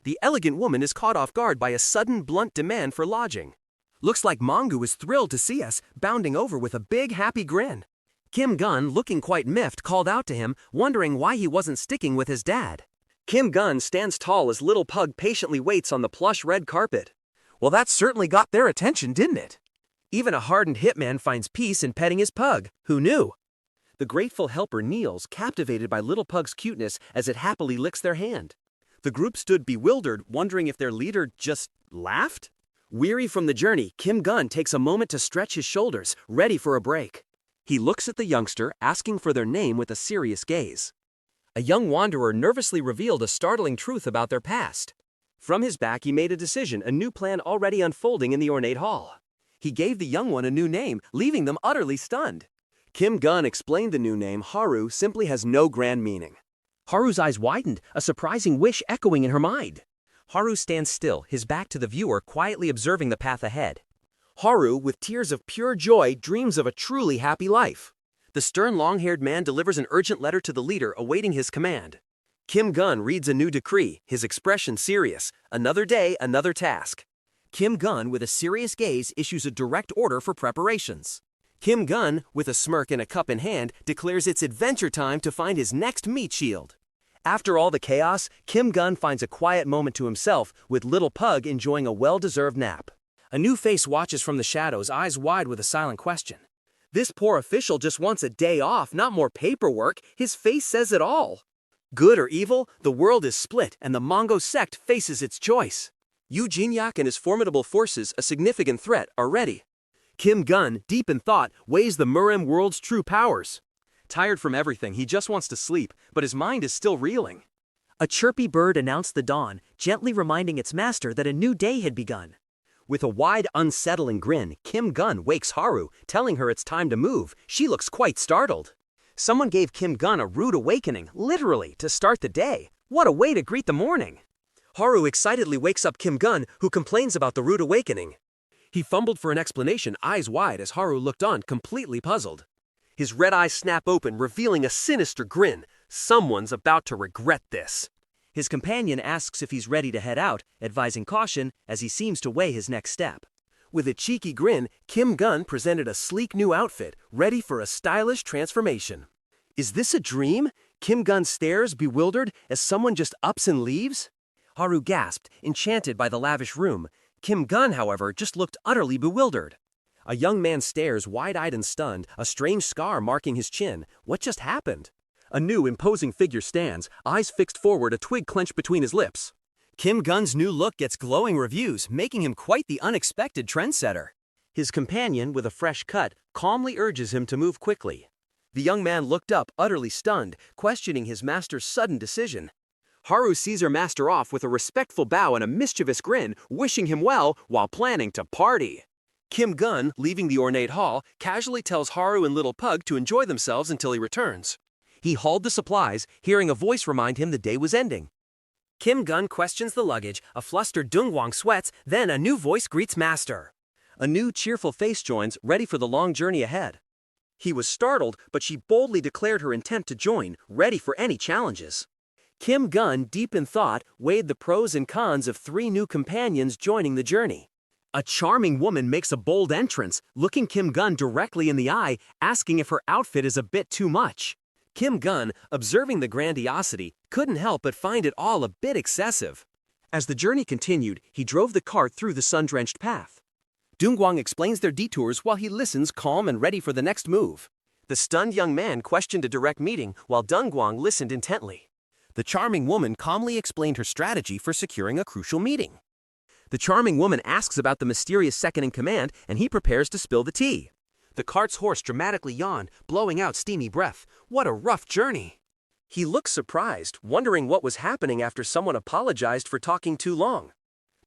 The elegant woman is caught off guard by a sudden, blunt demand for lodging. Looks like Manga is thrilled to see us, bounding over with a big, happy grin. Kim Gun, looking quite miffed, called out to him, wondering why he wasn't sticking with his dad. Kim Gun stands tall as little pug patiently waits on the plush red carpet. Well, that certainly got their attention, didn't it? Even a hardened hitman finds peace in petting his pug. Who knew? The grateful helper kneels, captivated by little pug's cuteness as it happily licks their hand. The group stood bewildered, wondering if their leader just laughed? Weary from the journey, Kim Gun takes a moment to stretch his shoulders, ready for a break. He looks at the youngster, asking for their name with a serious gaze. A young wanderer nervously revealed a startling truth about their past. From his back, he made a decision, a new plan already unfolding in the ornate hall. He gave the young one a new name, leaving them utterly stunned. Kim Gun explained the new name, Haru, simply has no grand meaning. Haru's eyes widened, a surprising wish echoing in her mind. Haru stands still, his back to the viewer, quietly observing the path ahead. Haru, with tears of pure joy, dreams of a truly happy life. The stern long-haired man delivers an urgent letter to the leader awaiting his command. Kim Gun reads a new decree, his expression serious. Another day, another task. Kim Gun, with a serious gaze, issues a direct order for preparations. Kim Gun, with a smirk and a cup in hand, declares it's adventure time to find his next meat shield. After all the chaos, Kim Gun finds a quiet moment to himself, with little pug enjoying a well-deserved nap. A new face watches from the shadows, eyes wide with a silent question. This poor official just wants a day off, not more paperwork. His face says it all. Good or evil, the world is split and the Mongol sect faces its choice. Yu Jinyak and his formidable forces, a significant threat, are ready. Kim Gun, deep in thought, weighs the Murem world's true powers. Tired from everything, he just wants to sleep, but his mind is still reeling. A chirpy bird announced the dawn, gently reminding its master that a new day had begun. With a wide, unsettling grin, Kim Gun wakes Haru, telling her it's time to move. She looks quite startled. Someone gave Kim Gun a rude awakening, literally, to start the day. What a way to greet the morning! Haru excitedly wakes up Kim Gun, who complains about the rude awakening. He fumbled for an explanation, eyes wide as Haru looked on, completely puzzled. His red eyes snap open, revealing a sinister grin. Someone's about to regret this. His companion asks if he's ready to head out, advising caution as he seems to weigh his next step. With a cheeky grin, Kim Gun presented a sleek new outfit, ready for a stylish transformation. Is this a dream? Kim Gun stares, bewildered, as someone just ups and leaves. Haru gasped, enchanted by the lavish room. Kim Gun, however, just looked utterly bewildered. A young man stares, wide-eyed and stunned, a strange scar marking his chin. What just happened? A new imposing figure stands, eyes fixed forward, a twig clenched between his lips. Kim Gun's new look gets glowing reviews, making him quite the unexpected trendsetter. His companion, with a fresh cut, calmly urges him to move quickly. The young man looked up, utterly stunned, questioning his master's sudden decision. Haru sees her master off with a respectful bow and a mischievous grin, wishing him well while planning to party. Kim Gun, leaving the ornate hall, casually tells Haru and Little Pug to enjoy themselves until he returns. He hauled the supplies, hearing a voice remind him the day was ending. Kim Gun questions the luggage, a flustered Dongwang sweats, then a new voice greets Master. A new cheerful face joins, ready for the long journey ahead. He was startled, but she boldly declared her intent to join, ready for any challenges. Kim Gun, deep in thought, weighed the pros and cons of 3 new companions joining the journey. A charming woman makes a bold entrance, looking Kim Gun directly in the eye, asking if her outfit is a bit too much. Kim Gun, observing the grandiosity, couldn't help but find it all a bit excessive. As the journey continued, he drove the cart through the sun-drenched path. Dongwang explains their detours while he listens, calm and ready for the next move. The stunned young man questioned a direct meeting while Dongwang listened intently. The charming woman calmly explained her strategy for securing a crucial meeting. The charming woman asks about the mysterious second-in-command, and he prepares to spill the tea. The cart's horse dramatically yawned, blowing out steamy breath. What a rough journey! He looks surprised, wondering what was happening after someone apologized for talking too long.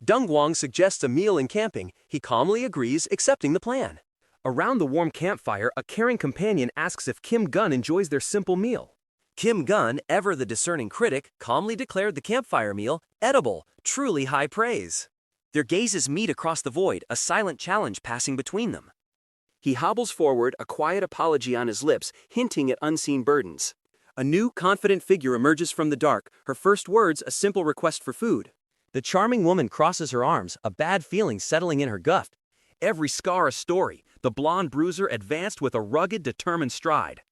Dongwang suggests a meal and camping. He calmly agrees, accepting the plan. Around the warm campfire, a caring companion asks if Kim Gun enjoys their simple meal. Kim Gun, ever the discerning critic, calmly declared the campfire meal edible, truly high praise. Their gazes meet across the void, a silent challenge passing between them. He hobbles forward, a quiet apology on his lips, hinting at unseen burdens. A new, confident figure emerges from the dark, her first words a simple request for food. The charming woman crosses her arms, a bad feeling settling in her gut. Every scar a story, the blonde bruiser advanced with a rugged, determined stride.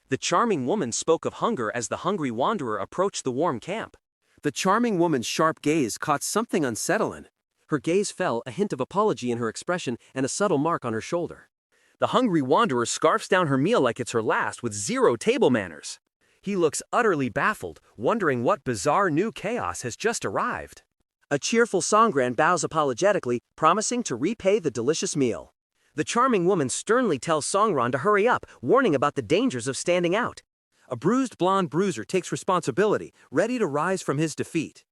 The charming woman spoke of hunger as the hungry wanderer approached the warm camp. The charming woman's sharp gaze caught something unsettling. Her gaze fell, a hint of apology in her expression and a subtle mark on her shoulder. The hungry wanderer scarfs down her meal like it's her last with zero table manners. He looks utterly baffled, wondering what bizarre new chaos has just arrived. A cheerful Songran bows apologetically, promising to repay the delicious meal. The charming woman sternly tells Songran to hurry up, warning about the dangers of standing out. A bruised blonde bruiser takes responsibility, ready to rise from his defeat.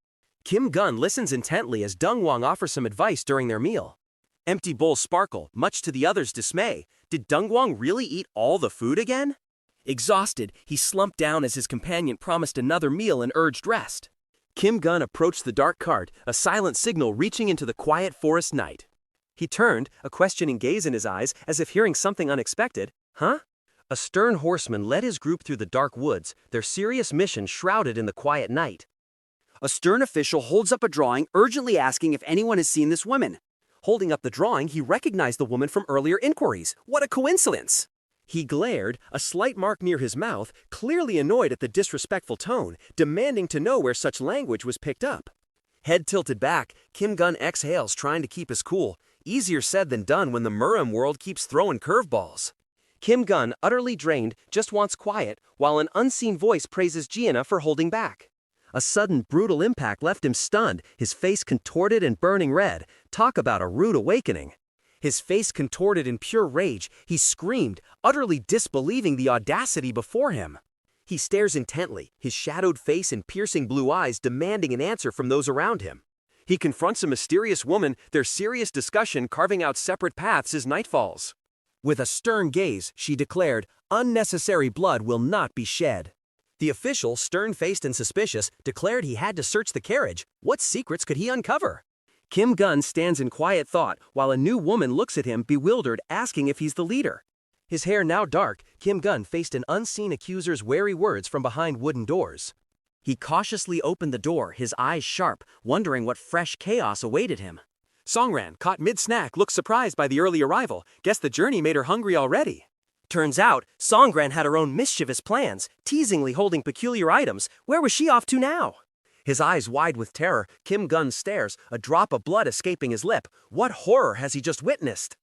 Kim Gun listens intently as Dongwang offers some advice during their meal. Empty bowls sparkle, much to the others' dismay. Did Dongwang really eat all the food again? Exhausted, he slumped down as his companion promised another meal and urged rest. Kim Gun approached the dark cart, a silent signal reaching into the quiet forest night. He turned, a questioning gaze in his eyes, as if hearing something unexpected. Huh? A stern horseman led his group through the dark woods, their serious mission shrouded in the quiet night. A stern official holds up a drawing, urgently asking if anyone has seen this woman. Holding up the drawing, he recognized the woman from earlier inquiries. What a coincidence! He glared, a slight mark near his mouth, clearly annoyed at the disrespectful tone, demanding to know where such language was picked up. Head tilted back, Kim Gun exhales, trying to keep his cool. Easier said than done when the Muram world keeps throwing curveballs. Kim Gun, utterly drained, just wants quiet, while an unseen voice praises Gianna for holding back. A sudden, brutal impact left him stunned, his face contorted and burning red. Talk about a rude awakening. His face contorted in pure rage, he screamed, utterly disbelieving the audacity before him. He stares intently, his shadowed face and piercing blue eyes demanding an answer from those around him. He confronts a mysterious woman, their serious discussion carving out separate paths as night falls. With a stern gaze, she declared, "Unnecessary blood will not be shed." The official, stern-faced and suspicious, declared he had to search the carriage. What secrets could he uncover? Kim Gun stands in quiet thought, while a new woman looks at him, bewildered, asking if he's the leader. His hair now dark, Kim Gun faced an unseen accuser's wary words from behind wooden doors. He cautiously opened the door, his eyes sharp, wondering what fresh chaos awaited him. Songran, caught mid-snack, looked surprised by the early arrival. Guess the journey made her hungry already. Turns out, Songran had her own mischievous plans, teasingly holding peculiar items. Where was she off to now? His eyes wide with terror, Kim Gun stares, a drop of blood escaping his lip. What horror has he just witnessed?